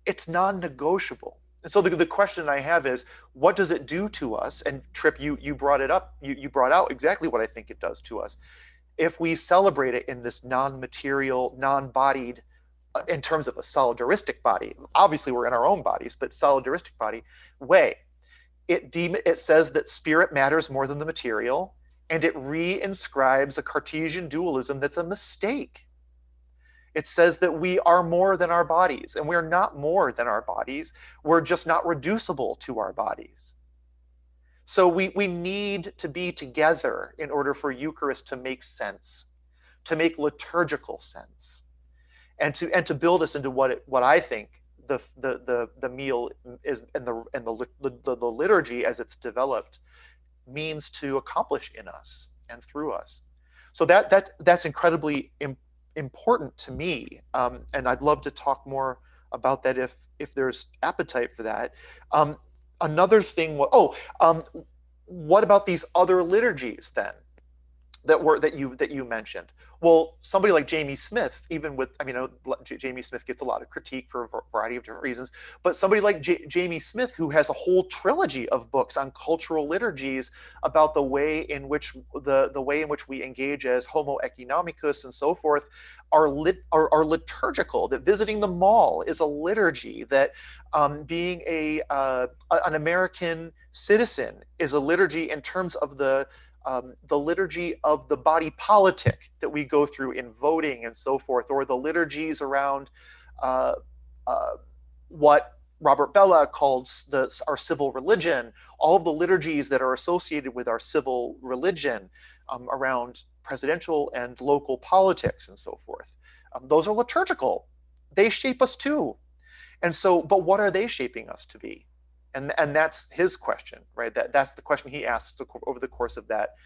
it's non-negotiable. And so the question I have is, what does it do to us? And Tripp, you brought it up, you brought out exactly what I think it does to us. If we celebrate it in this non-material, non-bodied, in terms of a solidaristic body, obviously we're in our own bodies, but solidaristic body way, it says that spirit matters more than the material, and it reinscribes a Cartesian dualism that's a mistake. It says that we are more than our bodies, and we're not more than our bodies. We're just not reducible to our bodies. So we need to be together in order for Eucharist to make sense, to make liturgical sense, and to build us into what I think the meal is, and the liturgy as it's developed means to accomplish in us and through us. So that's incredibly important to me, and I'd love to talk more about that if there's appetite for that. Another thing, what about these other liturgies then that you mentioned? Well, somebody like Jamie Smith, even with, Jamie Smith gets a lot of critique for a variety of different reasons, but somebody like Jamie Smith, who has a whole trilogy of books on cultural liturgies about the way in which we engage as Homo economicus and so forth, are liturgical. That visiting the mall is a liturgy. That being an American citizen is a liturgy in terms of the liturgy of the body politic that we go through in voting and so forth, or the liturgies around what Robert Bella calls our civil religion, all of the liturgies that are associated with our civil religion around presidential and local politics and so forth. Those are liturgical. They shape us too. And so, but what are they shaping us to be? And that's his question, right? That's the question he asked over the course of that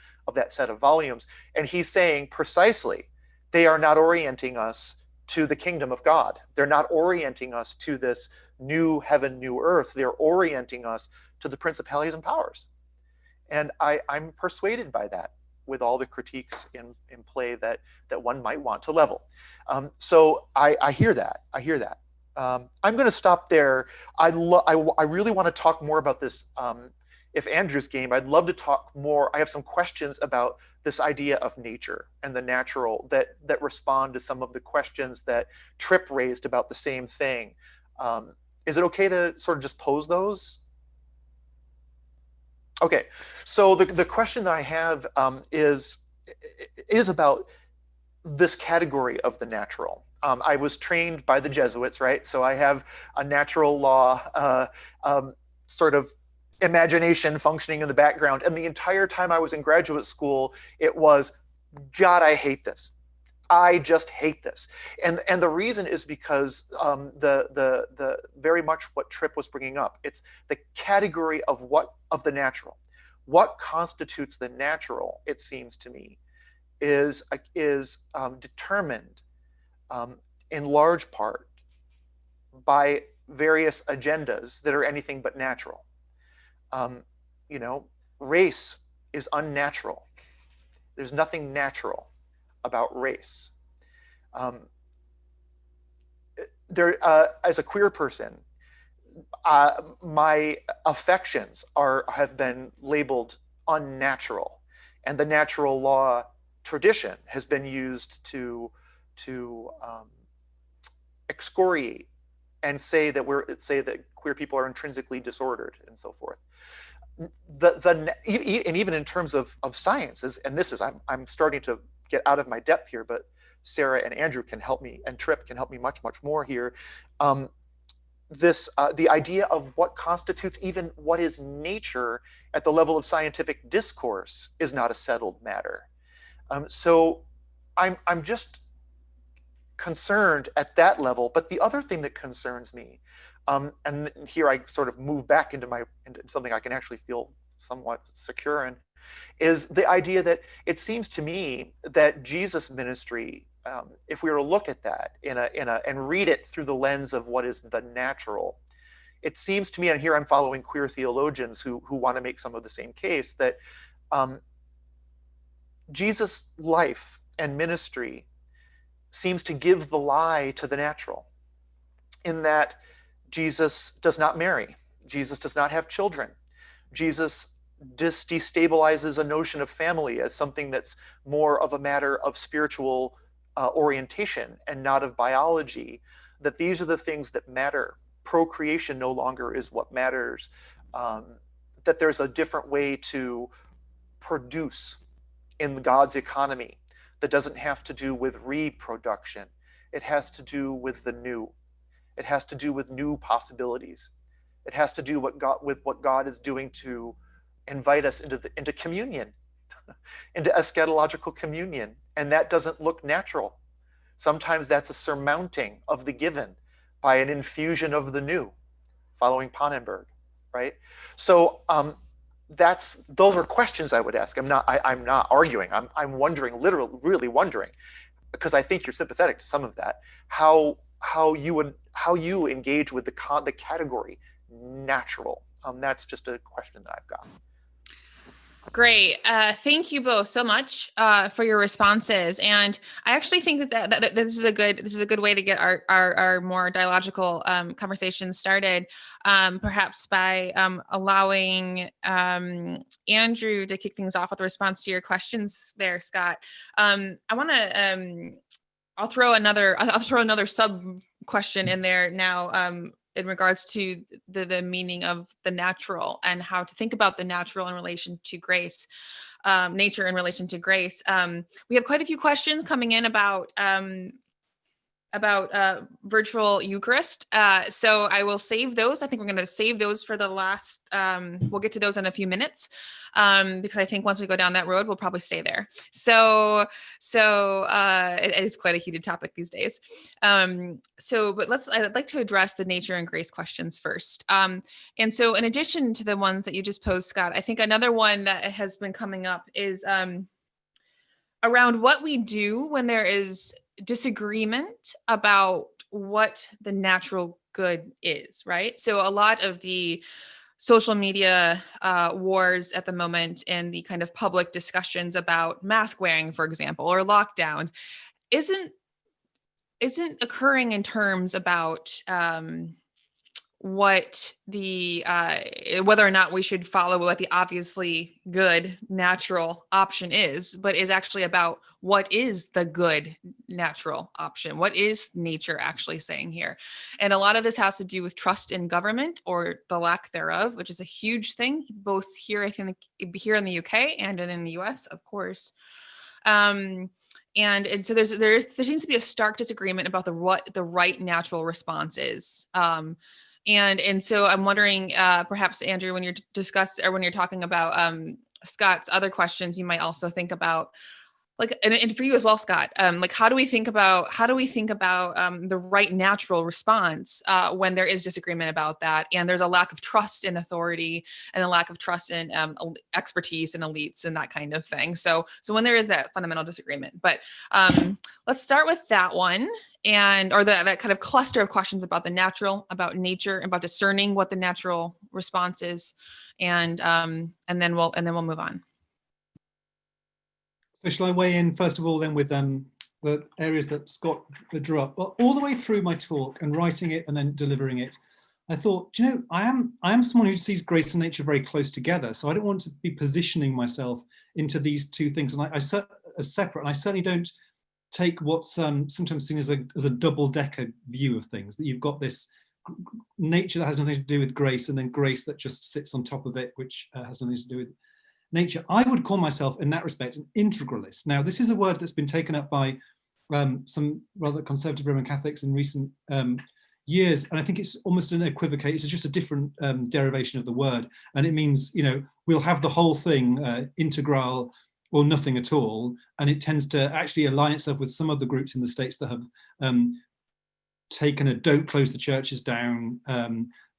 set of volumes. And he's saying precisely, they are not orienting us to the kingdom of God. They're not orienting us to this new heaven, new earth. They're orienting us to the principalities and powers. And I'm persuaded by that, with all the critiques in play that one might want to level. So I hear that. I'm going to stop there. I really want to talk more about this. If Andrew's game, I'd love to talk more. I have some questions about this idea of nature and the natural that respond to some of the questions that Tripp raised about the same thing. Is it okay to sort of just pose those? Okay, so the question that I have is about this category of the natural. I was trained by the Jesuits, right? So I have a natural law sort of imagination functioning in the background. And the entire time I was in graduate school, it was, God, I hate this. I just hate this. And the reason is because the very much what Tripp was bringing up, it's the category of the natural. What constitutes the natural, it seems to me, is determined in large part by various agendas that are anything but natural. Race is unnatural. There's nothing natural about race. As a queer person, my affections have been labeled unnatural, and the natural law tradition has been used to excoriate and say that queer people are intrinsically disordered and so forth. And even in terms of sciences, and this is I'm starting to get out of my depth here, but Sarah and Andrew can help me, and Tripp can help me much more here. The idea of what constitutes even what is nature at the level of scientific discourse is not a settled matter. So I'm just concerned at that level. But the other thing that concerns me, and here I sort of move back into something I can actually feel somewhat secure in, is the idea that it seems to me that Jesus' ministry, if we were to look at that and read it through the lens of what is the natural, it seems to me, and here I'm following queer theologians who want to make some of the same case, that Jesus' life and ministry seems to give the lie to the natural, in that Jesus does not marry. Jesus does not have children. Jesus destabilizes a notion of family as something that's more of a matter of spiritual orientation and not of biology, that these are the things that matter. Procreation no longer is what matters, that there's a different way to produce in God's economy that doesn't have to do with reproduction It has to do with the new. It has to do with new possibilities. It has to do with what God is doing to invite us into communion, into eschatological communion. And that doesn't look natural. Sometimes that's a surmounting of the given by an infusion of the new, following Pannenberg, right? So those are questions I would ask. I'm not arguing. I'm wondering, literally, really wondering, because I think you're sympathetic to some of that. How you engage with the category natural. That's just a question that I've got. Great. Thank you both so much for your responses. And I actually think that this is a good way to get our more dialogical conversations started. Perhaps by allowing Andrew to kick things off with a response to your questions there, Scott. I want to. I'll throw another sub question in there now. In regards to the meaning of the natural and how to think about the natural in relation to grace, nature in relation to grace. We have quite a few questions coming in about virtual Eucharist. So I will save those. I think we're going to save those for the last, we'll get to those in a few minutes, because I think once we go down that road, we'll probably stay there. So it is quite a heated topic these days. But I'd like to address the nature and grace questions first. And so in addition to the ones that you just posed, Scott, I think another one that has been coming up is around what we do when there is disagreement about what the natural good is, right? So a lot of the social media wars at the moment and the kind of public discussions about mask wearing, for example, or lockdowns isn't occurring in terms about what the whether or not we should follow what the obviously good natural option is, but is actually about what is the good natural option. What is nature actually saying here? And a lot of this has to do with trust in government or the lack thereof, which is a huge thing, both here, I think, here in the UK and in the US, of course. And so there seems to be a stark disagreement about what the right natural response is. And so I'm wondering, perhaps Andrew, when you're talking about Scott's other questions, you might also think about, like, and for you as well, Scott, like how do we think about the right natural response when there is disagreement about that, and there's a lack of trust in authority and a lack of trust in expertise and elites and that kind of thing. So when there is that fundamental disagreement, but let's start with that one. Or that kind of cluster of questions about the natural, about nature, about discerning what the natural response is, and then we'll move on. So shall I weigh in first of all then with the areas that Scott drew up? Well, all the way through my talk and writing it and then delivering it, I thought, I am someone who sees grace and nature very close together. So I don't want to be positioning myself into these two things, and as separate. And I certainly don't take what's sometimes seen as a double-decker view of things, that you've got this nature that has nothing to do with grace, and then grace that just sits on top of it, which has nothing to do with nature. I would call myself, in that respect, an integralist. Now, this is a word that's been taken up by some rather conservative Roman Catholics in recent years, and I think it's almost an equivocate. It's just a different derivation of the word, and it means, we'll have the whole thing integral, or nothing at all, and it tends to actually align itself with some of the groups in the States that have taken a don't close the churches down,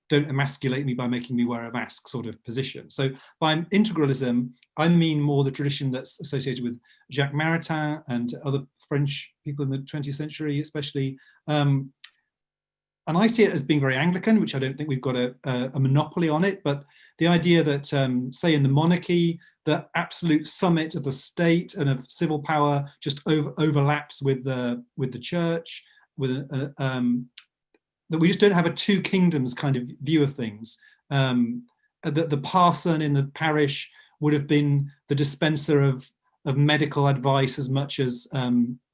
don't emasculate me by making me wear a mask sort of position. So by integralism, I mean more the tradition that's associated with Jacques Maritain and other French people in the 20th century, especially. And I see it as being very Anglican, which I don't think we've got a monopoly on it, but the idea that, say, in the monarchy, the absolute summit of the state and of civil power just overlaps with the church, that we just don't have a two kingdoms kind of view of things. That the parson in the parish would have been the dispenser of medical advice as much as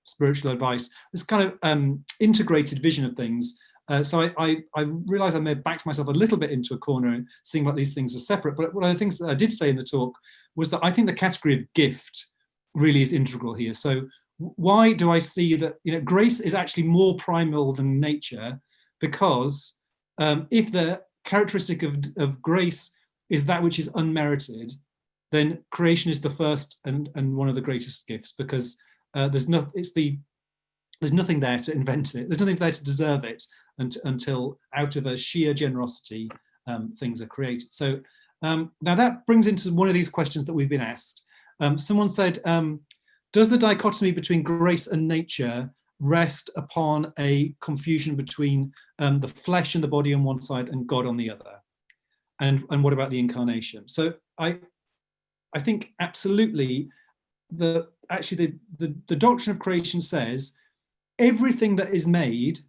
spiritual advice. This kind of integrated vision of things. So I realize I may have backed myself a little bit into a corner and seeing what these things are separate. But one of the things that I did say in the talk was that I think the category of gift really is integral here. So why do I see that, grace is actually more primal than nature? Because if the characteristic of grace is that which is unmerited, then creation is the first and one of the greatest gifts, because there's nothing there to invent it. There's nothing there to deserve it until out of a sheer generosity, things are created. So now that brings into one of these questions that we've been asked. Someone said, does the dichotomy between grace and nature rest upon a confusion between the flesh and the body on one side and God on the other? And what about the incarnation? So I think absolutely the doctrine of creation says everything that is made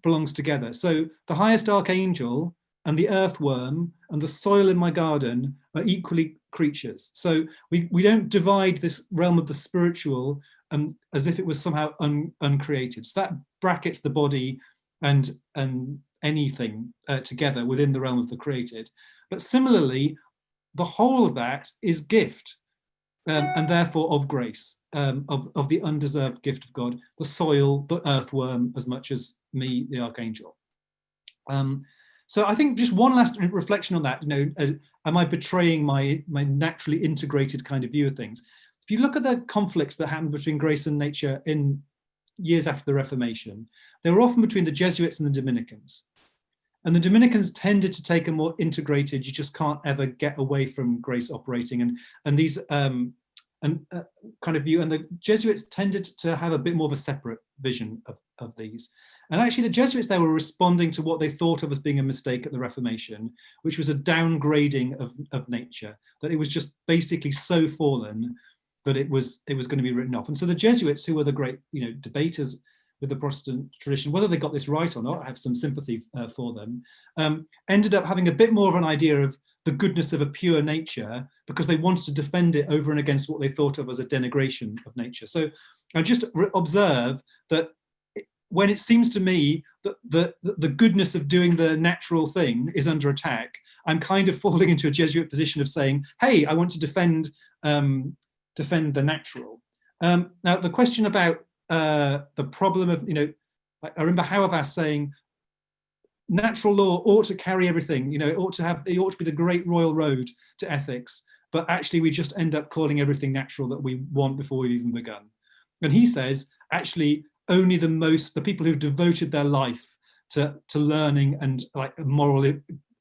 belongs together. So the highest archangel and the earthworm and the soil in my garden are equally creatures. So we don't divide this realm of the spiritual as if it was somehow uncreated. So that brackets the body and anything together within the realm of the created. But similarly, the whole of that is gift, and therefore of grace, of the undeserved gift of God, the soil, the earthworm, as much as me, the archangel. So I think just one last reflection on that, am I betraying my naturally integrated kind of view of things? If you look at the conflicts that happened between grace and nature in years after the Reformation, they were often between the Jesuits and the Dominicans. And the Dominicans tended to take a more integrated, you just can't ever get away from grace operating, and these kind of view. And the Jesuits tended to have a bit more of a separate vision of these. And actually the Jesuits there were responding to what they thought of as being a mistake at the Reformation, which was a downgrading of nature, that it was just basically so fallen that it was going to be written off. And so the Jesuits, who were the great debaters with the Protestant tradition, whether they got this right or not, I have some sympathy for them, ended up having a bit more of an idea of the goodness of a pure nature, because they wanted to defend it over and against what they thought of as a denigration of nature. So I just observe that when it seems to me that the goodness of doing the natural thing is under attack, I'm kind of falling into a Jesuit position of saying, hey, I want to defend the natural. Now, the question about the problem of, I remember Hauerwas saying, natural law ought to carry everything, it ought to be the great royal road to ethics, but actually we just end up calling everything natural that we want before we've even begun. And he says, actually, only the people who've devoted their life to learning and like moral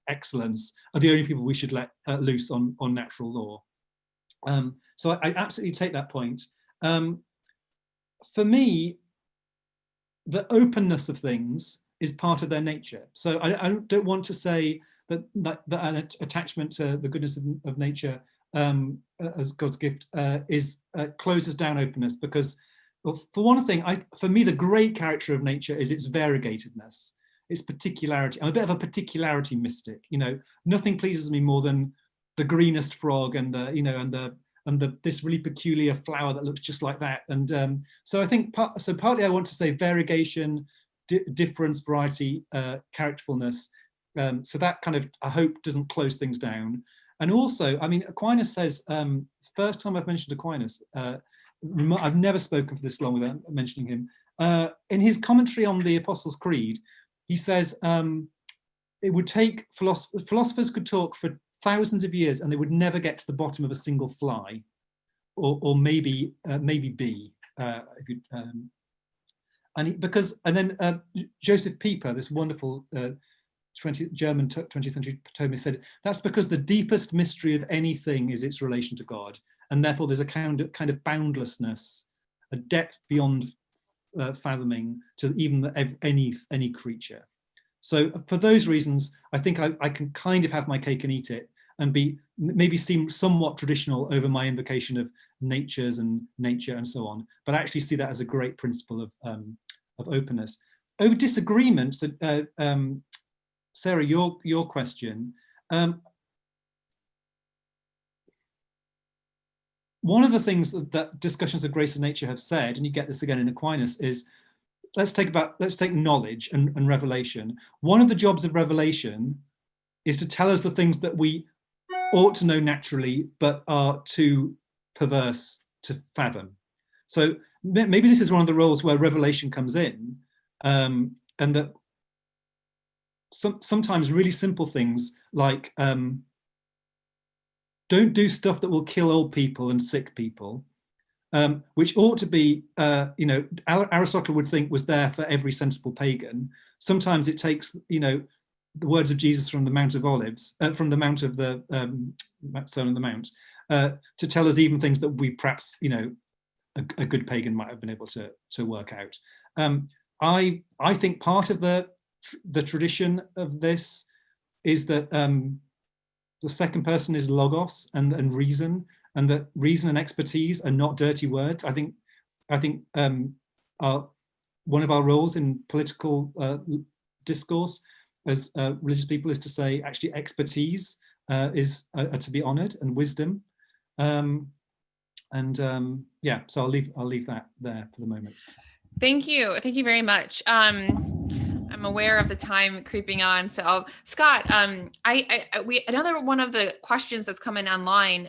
excellence are the only people we should let loose on natural law. So I absolutely take that point. For me, the openness of things is part of their nature. So I don't want to say that an attachment to the goodness of nature as God's gift closes down openness, because for one thing, for me, the great character of nature is its variegatedness, its particularity. I'm a bit of a particularity mystic. Nothing pleases me more than the greenest frog and this really peculiar flower that looks just like that. And so I think partly I want to say variegation, difference, variety, characterfulness. So that kind of, I hope, doesn't close things down. And also, Aquinas says, first time I've mentioned Aquinas, I've never spoken for this long without mentioning him. In his commentary on the Apostles' Creed, he says it would take philosophers could talk for thousands of years and they would never get to the bottom of a single fly, or maybe bee. And then Joseph Pieper, this wonderful German 20th century Thomist, said that's because the deepest mystery of anything is its relation to God, and therefore there's a kind of boundlessness, a depth beyond fathoming to even any creature. So for those reasons, I think I can kind of have my cake and eat it, and maybe seem somewhat traditional over my invocation of nature and so on, but actually see that as a great principle of openness. Over disagreement, Sarah, your question. One of the things that discussions of grace and nature have said, and you get this again in Aquinas, is let's take knowledge and revelation. One of the jobs of revelation is to tell us the things that we ought to know naturally, but are too perverse to fathom. So maybe this is one of the roles where revelation comes in, and that sometimes really simple things like don't do stuff that will kill old people and sick people, which ought to be, Aristotle would think was there for every sensible pagan. Sometimes it takes, the words of Jesus from the Mount of Olives, from the Mount of the Sermon on the Mount, to tell us even things that we perhaps, a good pagan might have been able to work out. I think part of the tradition of this is that the second person is logos and reason, and that reason and expertise are not dirty words. I think one of our roles in political discourse as religious people is to say actually expertise is to be honoured, and wisdom. So I'll leave that there for the moment. Thank you very much. I'm aware of the time creeping on. So Scott, another one of the questions that's come in online,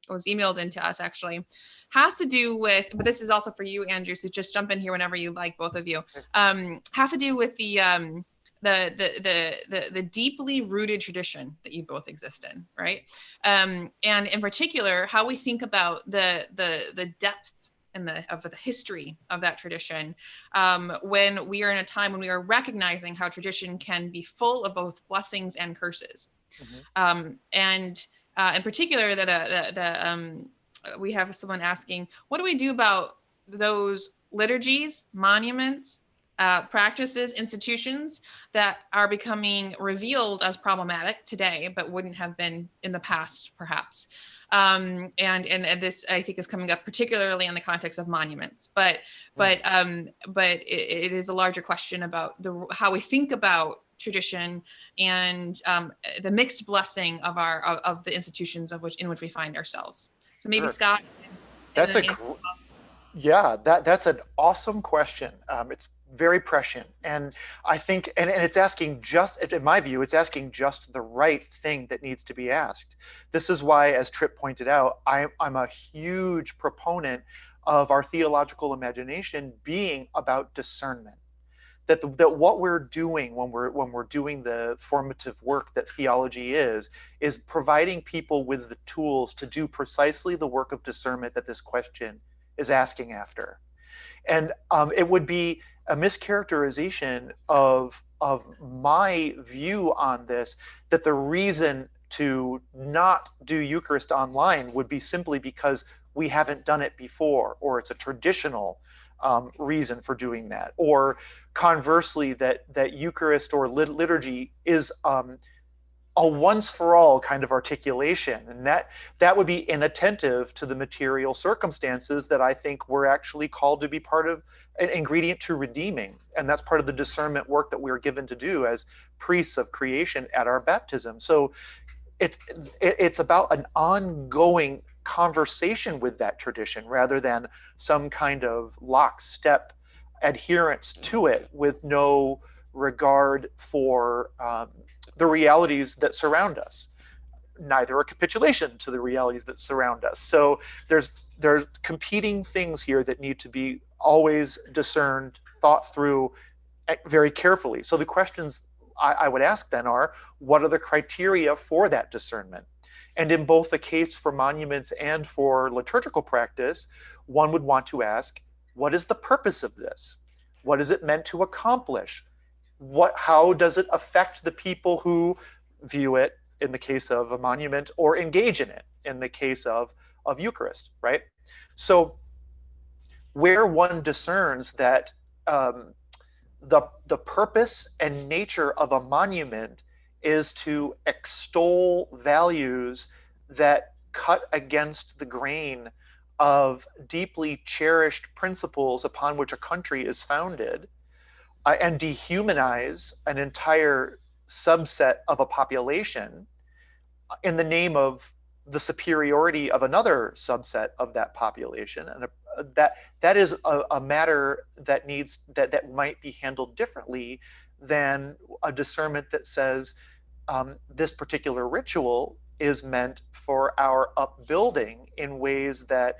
was emailed into us actually, has to do with, but this is also for you, Andrew, so just jump in here whenever you like, both of you. Has to do with the deeply rooted tradition that you both exist in, right? And in particular, how we think about the depth of the history of that tradition, when we are in a time when we are recognizing how tradition can be full of both blessings and curses. And in particular, we have someone asking, what do we do about those liturgies, monuments, practices, institutions that are becoming revealed as problematic today, but wouldn't have been in the past, perhaps? And this, I think, is coming up particularly in the context of monuments, but it is a larger question about how we think about tradition and the mixed blessing of the institutions in which we find ourselves. So maybe Scott. That's that's an awesome question. It's very prescient, and I think, and it's asking just, in my view, it's asking just the right thing that needs to be asked. This is why, as Tripp pointed out, I'm a huge proponent of our theological imagination being about discernment. That what we're doing when we're doing the formative work that theology is providing people with the tools to do precisely the work of discernment that this question is asking after. And it would be a mischaracterization of my view on this, that the reason to not do Eucharist online would be simply because we haven't done it before, or it's a traditional reason for doing that, or conversely that Eucharist or liturgy is a once-for-all kind of articulation, and that would be inattentive to the material circumstances that I think we're actually called to be part of, an ingredient to redeeming. And that's part of the discernment work that we're given to do as priests of creation at our baptism. So it's about an ongoing conversation with that tradition rather than some kind of lockstep adherence to it with no regard for the realities that surround us, neither a capitulation to the realities that surround us. So there's competing things here that need to be always discerned, thought through very carefully. So the questions I would ask then are, what are the criteria for that discernment? And in both the case for monuments and for liturgical practice, one would want to ask, what is the purpose of this? What is it meant to accomplish? How does it affect the people who view it in the case of a monument, or engage in it in the case of Eucharist, right? So where one discerns that the purpose and nature of a monument is to extol values that cut against the grain of deeply cherished principles upon which a country is founded, and dehumanize an entire subset of a population in the name of the superiority of another subset of that population, and that is a matter that might be handled differently than a discernment that says this particular ritual is meant for our upbuilding in ways that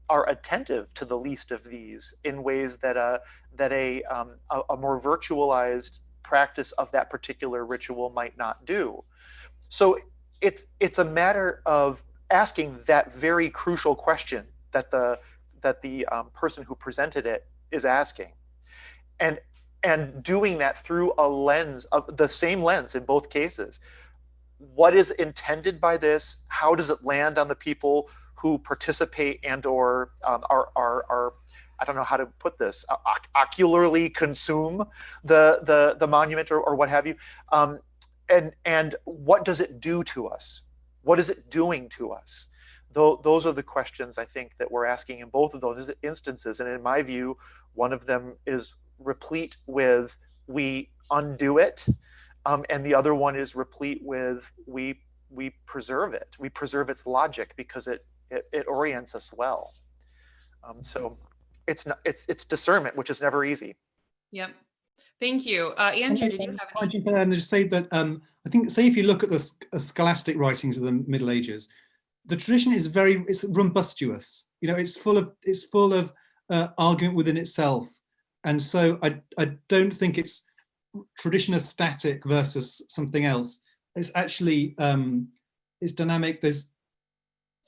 are attentive to the least of these in ways that a more virtualized practice of that particular ritual might not do. So it's a matter of asking that very crucial question that the person who presented it is asking, and doing that through a lens of the same lens in both cases. What is intended by this? How does it land on the people who participate and or are I don't know how to put this, ocularly consume the monument or what have you, and what does it do to us? What is it doing to us? Those are the questions I think that we're asking in both of those instances, and in my view, one of them is replete with we undo it, and the other one is replete with we preserve it. We preserve its logic because it orients us well. So it's discernment, which is never easy. Yep. Thank you. Andrew, did you have I jump in there and just say that I think, say if you look at the scholastic writings of the Middle Ages, the tradition is it's rumbustious. You know, it's full of argument within itself, and so I don't think it's tradition as static versus something else. It's actually it's dynamic.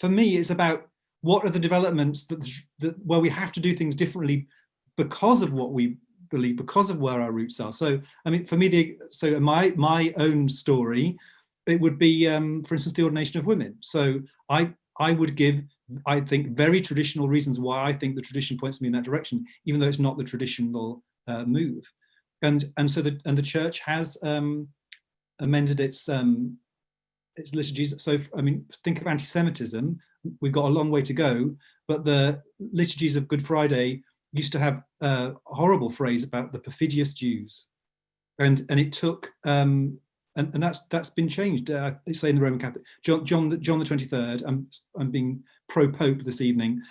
For me, it's about what are the developments that where we have to do things differently because of what we believe, because of where our roots are. So I mean, for me, my own story, it would be, for instance, the ordination of women. So I would give, I think, very traditional reasons why I think the tradition points me in that direction, even though it's not the traditional move. And so the church has amended its liturgies. So I mean, think of anti-Semitism. We've got a long way to go, but the liturgies of Good Friday used to have a horrible phrase about the perfidious Jews, and it took and that's been changed. They say in the Roman Catholic, John the 23rd. I'm being pro-pope this evening.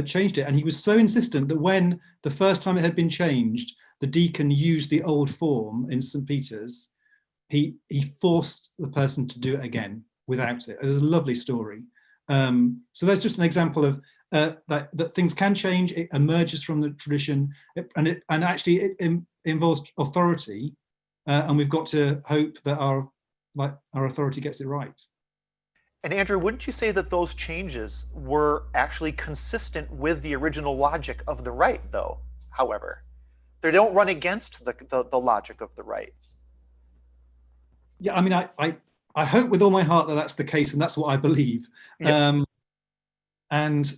Changed it, and he was so insistent that when the first time it had been changed, the deacon used the old form in St. Peter's. He forced the person to do it again without it. It was a lovely story. So that's just an example of that things can change. It emerges from the tradition, and actually it involves authority, and we've got to hope that our authority gets it right. And Andrew, wouldn't you say that those changes were actually consistent with the original logic of the rite, though? However, they don't run against the logic of the rite. Yeah, I mean, I hope with all my heart that that's the case, and that's what I believe. Yep. And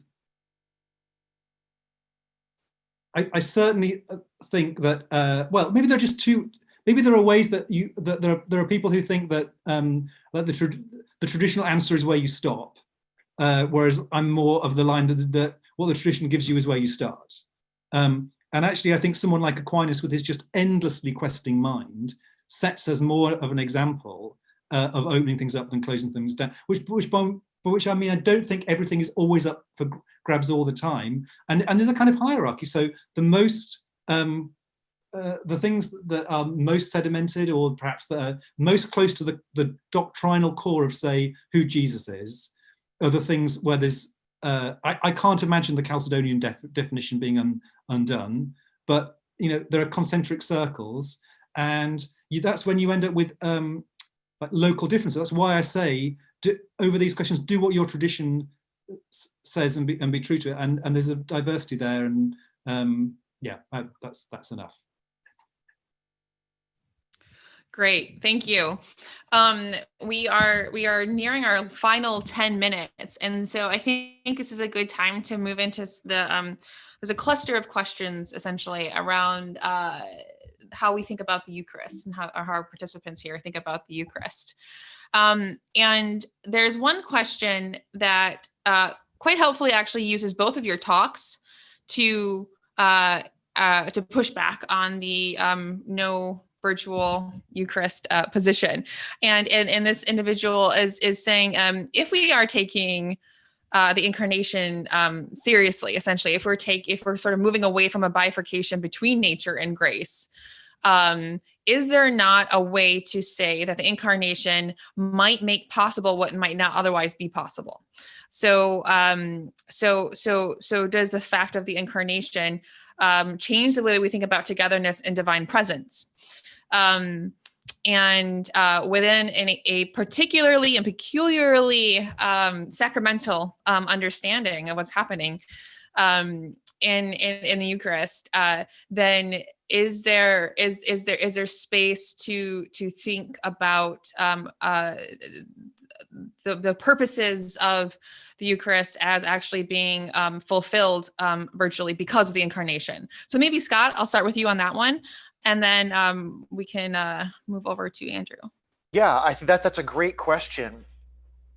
I certainly think that well, maybe they're just too. Maybe there are ways that there are people who think that the traditional answer is where you stop, whereas I'm more of the line that what the tradition gives you is where you start. And actually, I think someone like Aquinas, with his just endlessly questing mind, sets us more of an example of opening things up than closing things down. Which I mean, I don't think everything is always up for grabs all the time, and there's a kind of hierarchy. So the most the things that are most sedimented, or perhaps that are most close to the doctrinal core of, say, who Jesus is, are the things where there's I can't imagine the Chalcedonian definition being undone, but you know, there are concentric circles, and that's when you end up with like local differences. That's why I say, over these questions, do what your tradition says and be true to it, and there's a diversity there, and yeah, that's enough. Great, thank you. We are nearing our final 10 minutes, and so I think this is a good time to move into the there's a cluster of questions essentially around how we think about the Eucharist and how our participants here think about the Eucharist. And there's one question that quite helpfully actually uses both of your talks to push back on the no virtual Eucharist position. And this individual is saying, if we are taking the incarnation seriously, essentially, if we're sort of moving away from a bifurcation between nature and grace, Is there not a way to say that the incarnation might make possible what might not otherwise be possible? So does the fact of the incarnation change the way we think about togetherness and divine presence? And within a particularly and peculiarly sacramental understanding of what's happening in the Eucharist, then is there space to think about the purposes of the Eucharist as actually being fulfilled virtually because of the incarnation? So maybe Scott, I'll start with you on that one, and then we can move over to Andrew. Yeah, I think that's a great question.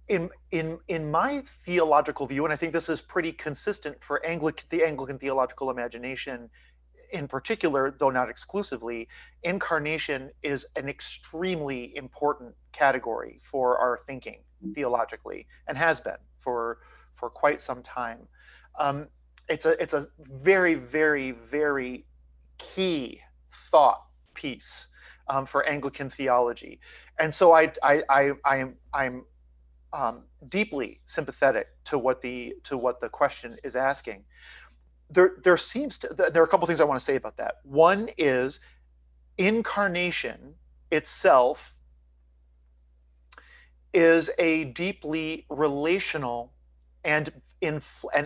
In my theological view, and I think this is pretty consistent for the Anglican theological imagination in particular, though not exclusively, incarnation is an extremely important category for our thinking theologically, and has been for quite some time. It's a very, very, very key thought piece for Anglican theology, and so I'm deeply sympathetic to what the question is asking. There are a couple things I want to say about that. One is incarnation itself is a deeply relational and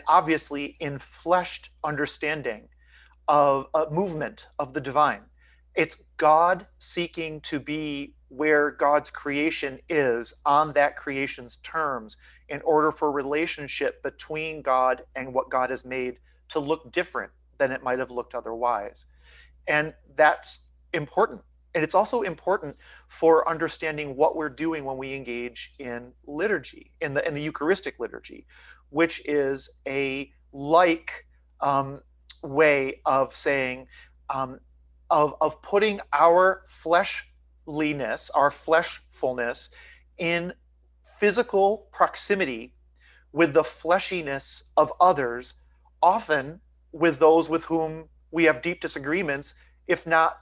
obviously infleshed understanding of a movement of the divine. It's God seeking to be where God's creation is on that creation's terms in order for relationship between God and what God has made to look different than it might have looked otherwise. And that's important. And it's also important for understanding what we're doing when we engage in liturgy, in the Eucharistic liturgy, which is a way of saying, of putting our fleshliness, our fleshfulness, in physical proximity with the fleshiness of others, often with those with whom we have deep disagreements, if not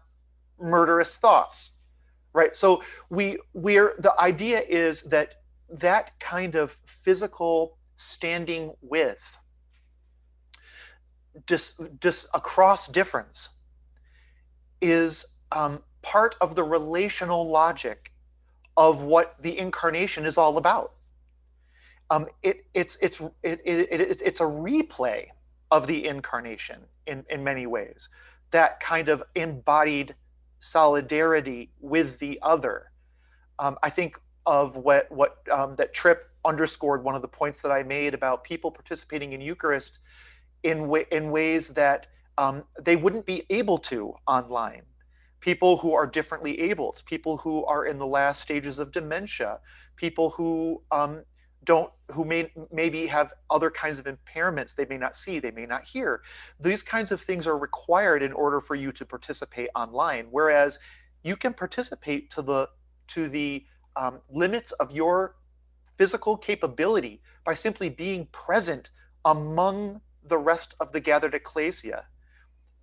murderous thoughts, right? So the idea is that kind of physical standing with, just across difference, is part of the relational logic of what the incarnation is all about. It's a replay of the incarnation in many ways, that kind of embodied solidarity with the other. I think of what that Tripp underscored one of the points that I made about people participating in Eucharist in ways that they wouldn't be able to online. People who are differently abled, people who are in the last stages of dementia, people who maybe have other kinds of impairments they may not see, they may not hear. These kinds of things are required in order for you to participate online, whereas you can participate to the limits of your physical capability by simply being present among the rest of the gathered ecclesia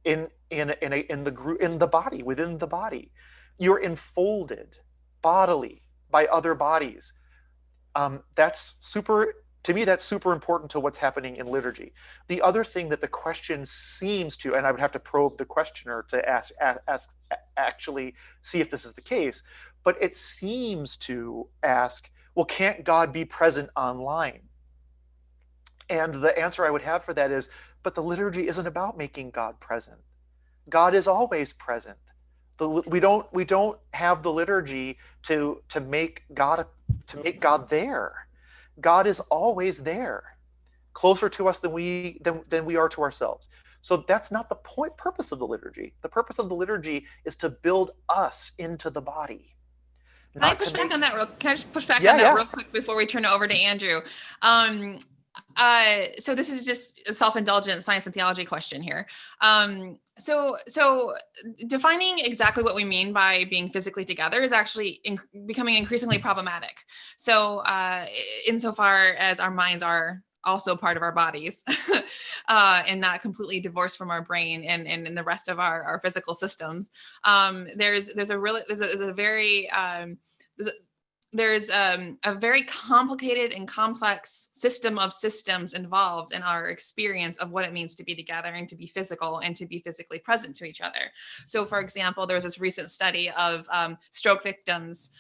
in the body, within the body. You're enfolded bodily by other bodies. That's super important to what's happening in liturgy. The other thing that the question seems to, and I would have to probe the questioner to ask actually see if this is the case, but it seems to ask, well, can't God be present online? And the answer I would have for that is, but the liturgy isn't about making God present. God is always present. We don't have the liturgy to make God there. God is always there, closer to us than we are to ourselves. So that's not the purpose of the liturgy. The purpose of the liturgy is to build us into the body. Can I just push back on that real quick before we turn it over to Andrew? So this is just a self-indulgent science and theology question here. So defining exactly what we mean by being physically together is actually becoming increasingly problematic. So insofar as our minds are also part of our bodies and not completely divorced from our brain and the rest of our physical systems. There's a very complicated and complex system of systems involved in our experience of what it means to be together and to be physical and to be physically present to each other. So, for example, there was this recent study of stroke victims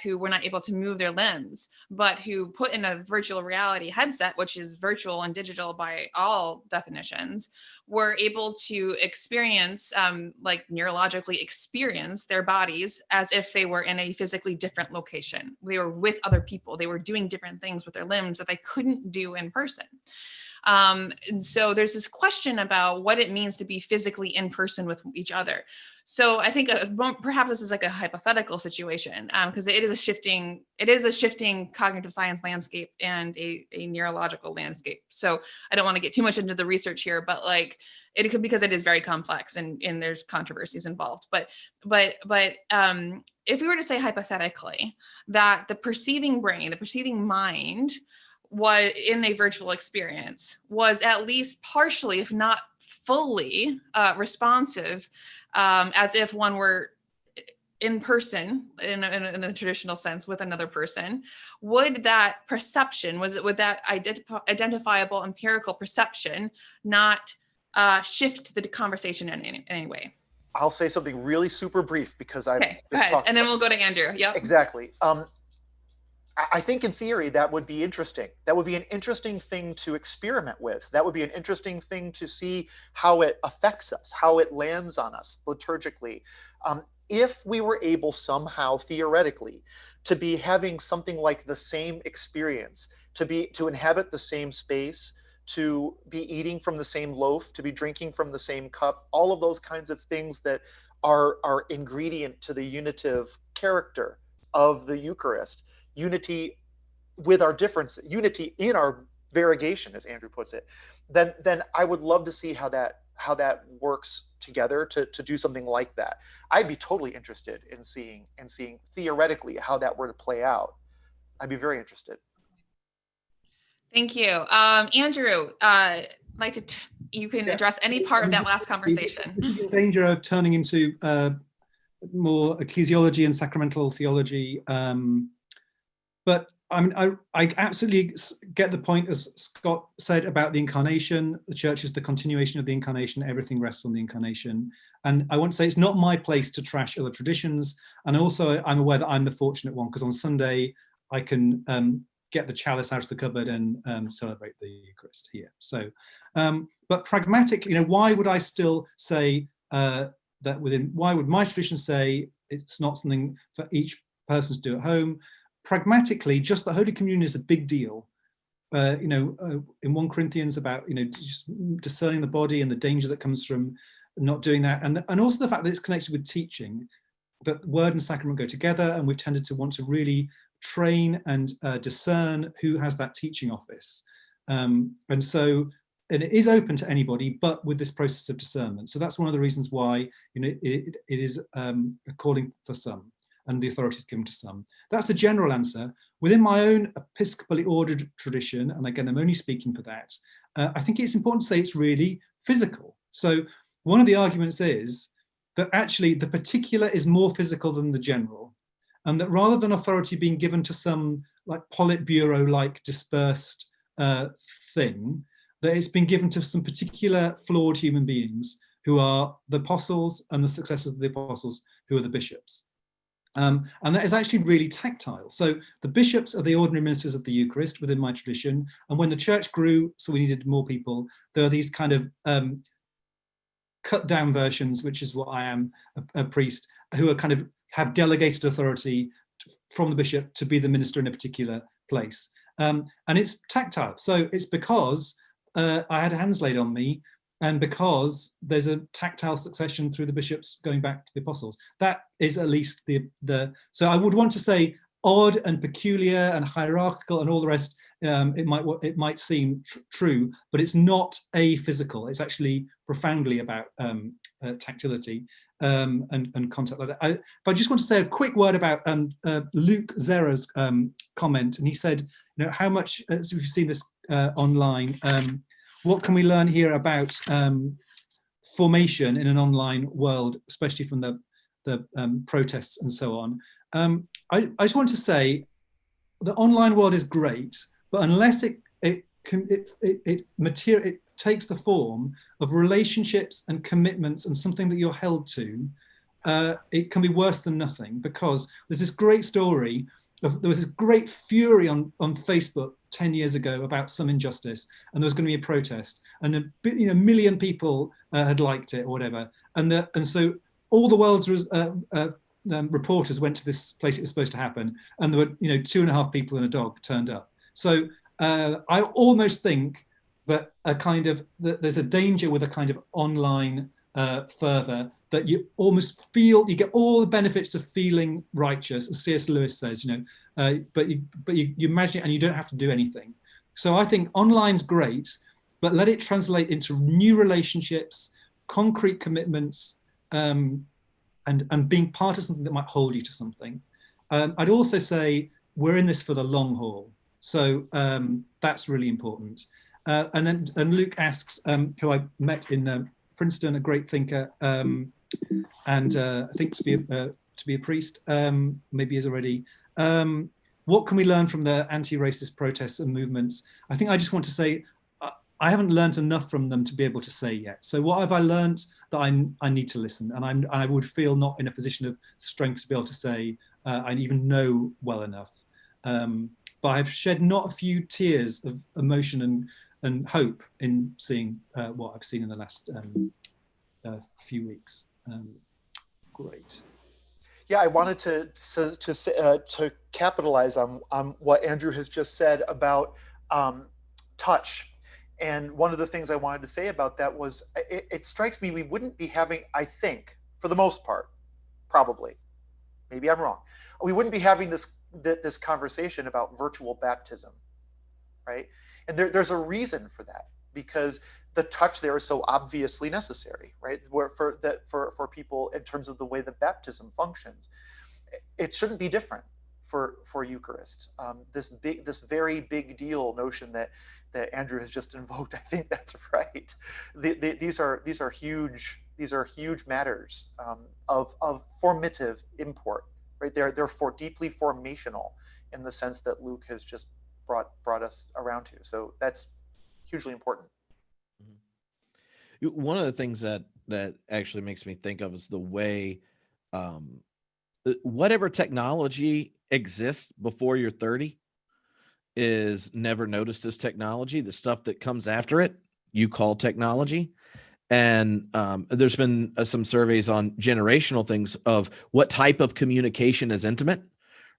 who were not able to move their limbs, but who put in a virtual reality headset, which is virtual and digital by all definitions, were able to experience, like neurologically experience their bodies as if they were in a physically different location. They were with other people. They were doing different things with their limbs that they couldn't do in person. And so there's this question about what it means to be physically in person with each other. So I think perhaps this is like a hypothetical situation, because it is a shifting cognitive science landscape and a neurological landscape. So I don't want to get too much into the research here, but like it could, because it is very complex and there's controversies involved. But if we were to say hypothetically that the perceiving brain, the perceiving mind, was in a virtual experience, was at least partially, if not fully, responsive, as if one were in person in the traditional sense with another person, would that perception, would that identifiable empirical perception not shift the conversation in any way? I'll say something really super brief because I've Okay, just talked. And then we'll go to Andrew. Yep. Exactly. I think in theory that would be interesting. That would be an interesting thing to experiment with. That would be an interesting thing to see how it affects us, how it lands on us liturgically. If we were able somehow theoretically to be having something like the same experience, to inhabit the same space, to be eating from the same loaf, to be drinking from the same cup, all of those kinds of things that are ingredient to the unitive character of the Eucharist. Unity with our difference, unity in our variegation, as Andrew puts it, then I would love to see how that works together to do something like that. I'd be totally interested in seeing theoretically how that were to play out. I'd be very interested. Thank you. Andrew, you can address any part of that last conversation. This is in danger of turning into more ecclesiology and sacramental theology. But I absolutely get the point, as Scott said, about the incarnation. The church is the continuation of the incarnation. Everything rests on the incarnation. And I want to say it's not my place to trash other traditions. And also I'm aware that I'm the fortunate one, because on Sunday I can get the chalice out of the cupboard and celebrate the Eucharist here. So, but pragmatically, why would I still say why would my tradition say it's not something for each person to do at home? Pragmatically, just the Holy Communion is a big deal. In 1 Corinthians about just discerning the body and the danger that comes from not doing that, and also the fact that it's connected with teaching, that word and sacrament go together, and we've tended to want to really train and discern who has that teaching office, and it is open to anybody, but with this process of discernment. So that's one of the reasons why it is a calling for some, and the authority is given to some. That's the general answer. Within my own episcopally ordered tradition, and again, I'm only speaking for that, I think it's important to say it's really physical. So one of the arguments is that actually the particular is more physical than the general, and that rather than authority being given to some like Politburo-like dispersed thing, that it's been given to some particular flawed human beings who are the apostles and the successors of the apostles, who are the bishops. And that is actually really tactile. So the bishops are the ordinary ministers of the Eucharist within my tradition. And when the church grew, so we needed more people, there are these kind of cut down versions, which is what I am, a priest, who are kind of have delegated authority from the bishop to be the minister in a particular place. And it's tactile. So it's because I had hands laid on me, and because there's a tactile succession through the bishops going back to the apostles. That is at least so I would want to say odd and peculiar and hierarchical and all the rest. It might seem true, but it's not aphysical. It's actually profoundly about tactility and contact like that. But I just want to say a quick word about Luke Zera's comment, and he said, how much, as we've seen this online, what can we learn here about formation in an online world, especially from the protests and so on. I just want to say the online world is great, but unless it takes the form of relationships and commitments and something that you're held to, it can be worse than nothing, because there's this great story there was this great fury on Facebook 10 years ago about some injustice, and there was going to be a protest, and a million people had liked it or whatever, and so all the world's reporters went to this place it was supposed to happen, and there were 2.5 people and a dog turned up. So I almost think that that there's a danger with a kind of online fervor, that you almost feel you get all the benefits of feeling righteous, as C.S. Lewis says, but you imagine it and you don't have to do anything. So I think online's great, but let it translate into new relationships, concrete commitments, and being part of something that might hold you to something. I'd also say we're in this for the long haul, so that's really important. And Luke asks, who I met in Princeton, a great thinker, and I think to be a priest, maybe is already. What can we learn from the anti-racist protests and movements? I think I just want to say, I haven't learned enough from them to be able to say yet. So what have I learned that I need to listen? And I would feel not in a position of strength to be able to say I even know well enough. But I've shed not a few tears of emotion and hope in seeing what I've seen in the last few weeks. Great. Yeah, I wanted to capitalize on what Andrew has just said about touch. And one of the things I wanted to say about that was, it strikes me we wouldn't be having, I think, for the most part, probably, maybe I'm wrong, we wouldn't be having this conversation about virtual baptism, right? And there's a reason for that, because the touch there is so obviously necessary, right? For people in terms of the way the baptism functions, it shouldn't be different for Eucharist. This very big deal notion that Andrew has just invoked, I think that's right. These are huge matters of formative import, right? They're deeply formational in the sense that Luke has just brought us around to. So that's hugely important. One of the things that actually makes me think of is the way whatever technology exists before you're 30 is never noticed as technology. The stuff that comes after it, you call technology. And there's been some surveys on generational things of what type of communication is intimate,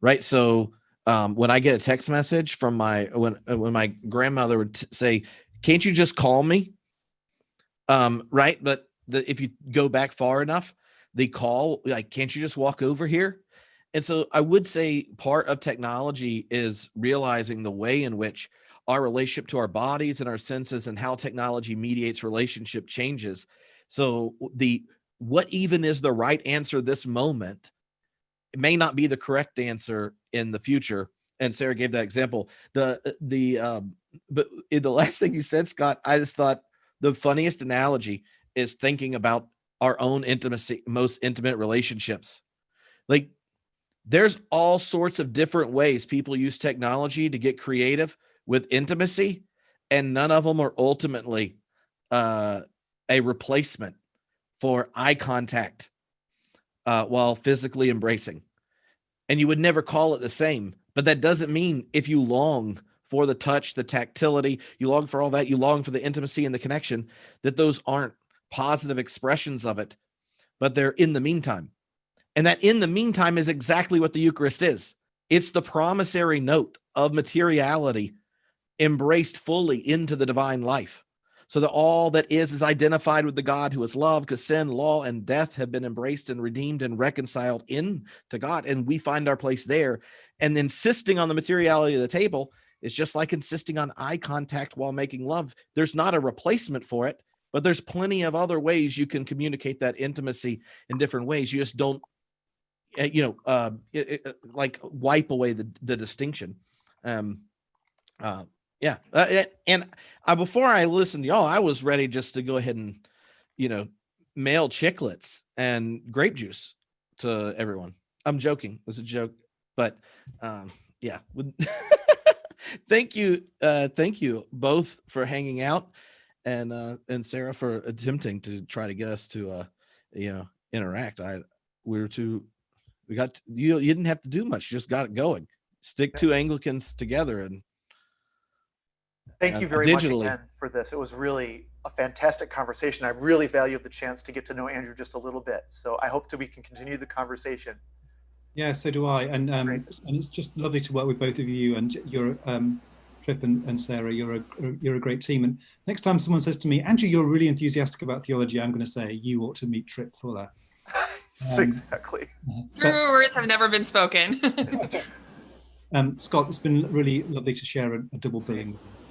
right? So when I get a text message from when my grandmother would say, "Can't you just call me?" Right. But if you go back far enough, they call like, "Can't you just walk over here?" And so I would say part of technology is realizing the way in which our relationship to our bodies and our senses and how technology mediates relationship changes. So what even is the right answer this moment, it may not be the correct answer in the future. And Sarah gave that example. But in the last thing you said, Scott, I just thought the funniest analogy is thinking about our own intimacy, most intimate relationships. Like, there's all sorts of different ways people use technology to get creative with intimacy, and none of them are ultimately a replacement for eye contact while physically embracing. And you would never call it the same, but that doesn't mean if you long for the touch, the tactility, you long for all that, you long for the intimacy and the connection, that those aren't positive expressions of it, but they're in the meantime. And that in the meantime is exactly what the Eucharist is. It's the promissory note of materiality embraced fully into the divine life, so that all that is identified with the God who is love, because sin, law, and death have been embraced and redeemed and reconciled into God, and we find our place there. And insisting on the materiality of the table is just like insisting on eye contact while making love. There's not a replacement for it, but there's plenty of other ways you can communicate that intimacy in different ways. You just don't, like wipe away the distinction. Before I listened to y'all, I was ready just to go ahead and, mail chiclets and grape juice to everyone. I'm joking. It was a joke, but yeah. Thank you both for hanging out, and Sarah for attempting to try to get us to interact. You didn't have to do much, you just got it going. Stick two Anglicans together and thank you very much again for this. It was really a fantastic conversation. I really valued the chance to get to know Andrew just a little bit. So I hope that we can continue the conversation. Yeah, so do I. And it's just lovely to work with both of you, and your Trip and Sarah. You're a great team. And next time someone says to me, Andrew, you're really enthusiastic about theology, I'm going to say you ought to meet Trip for that. Exactly. True words have never been spoken. Scott, it's been really lovely to share a double billing with you.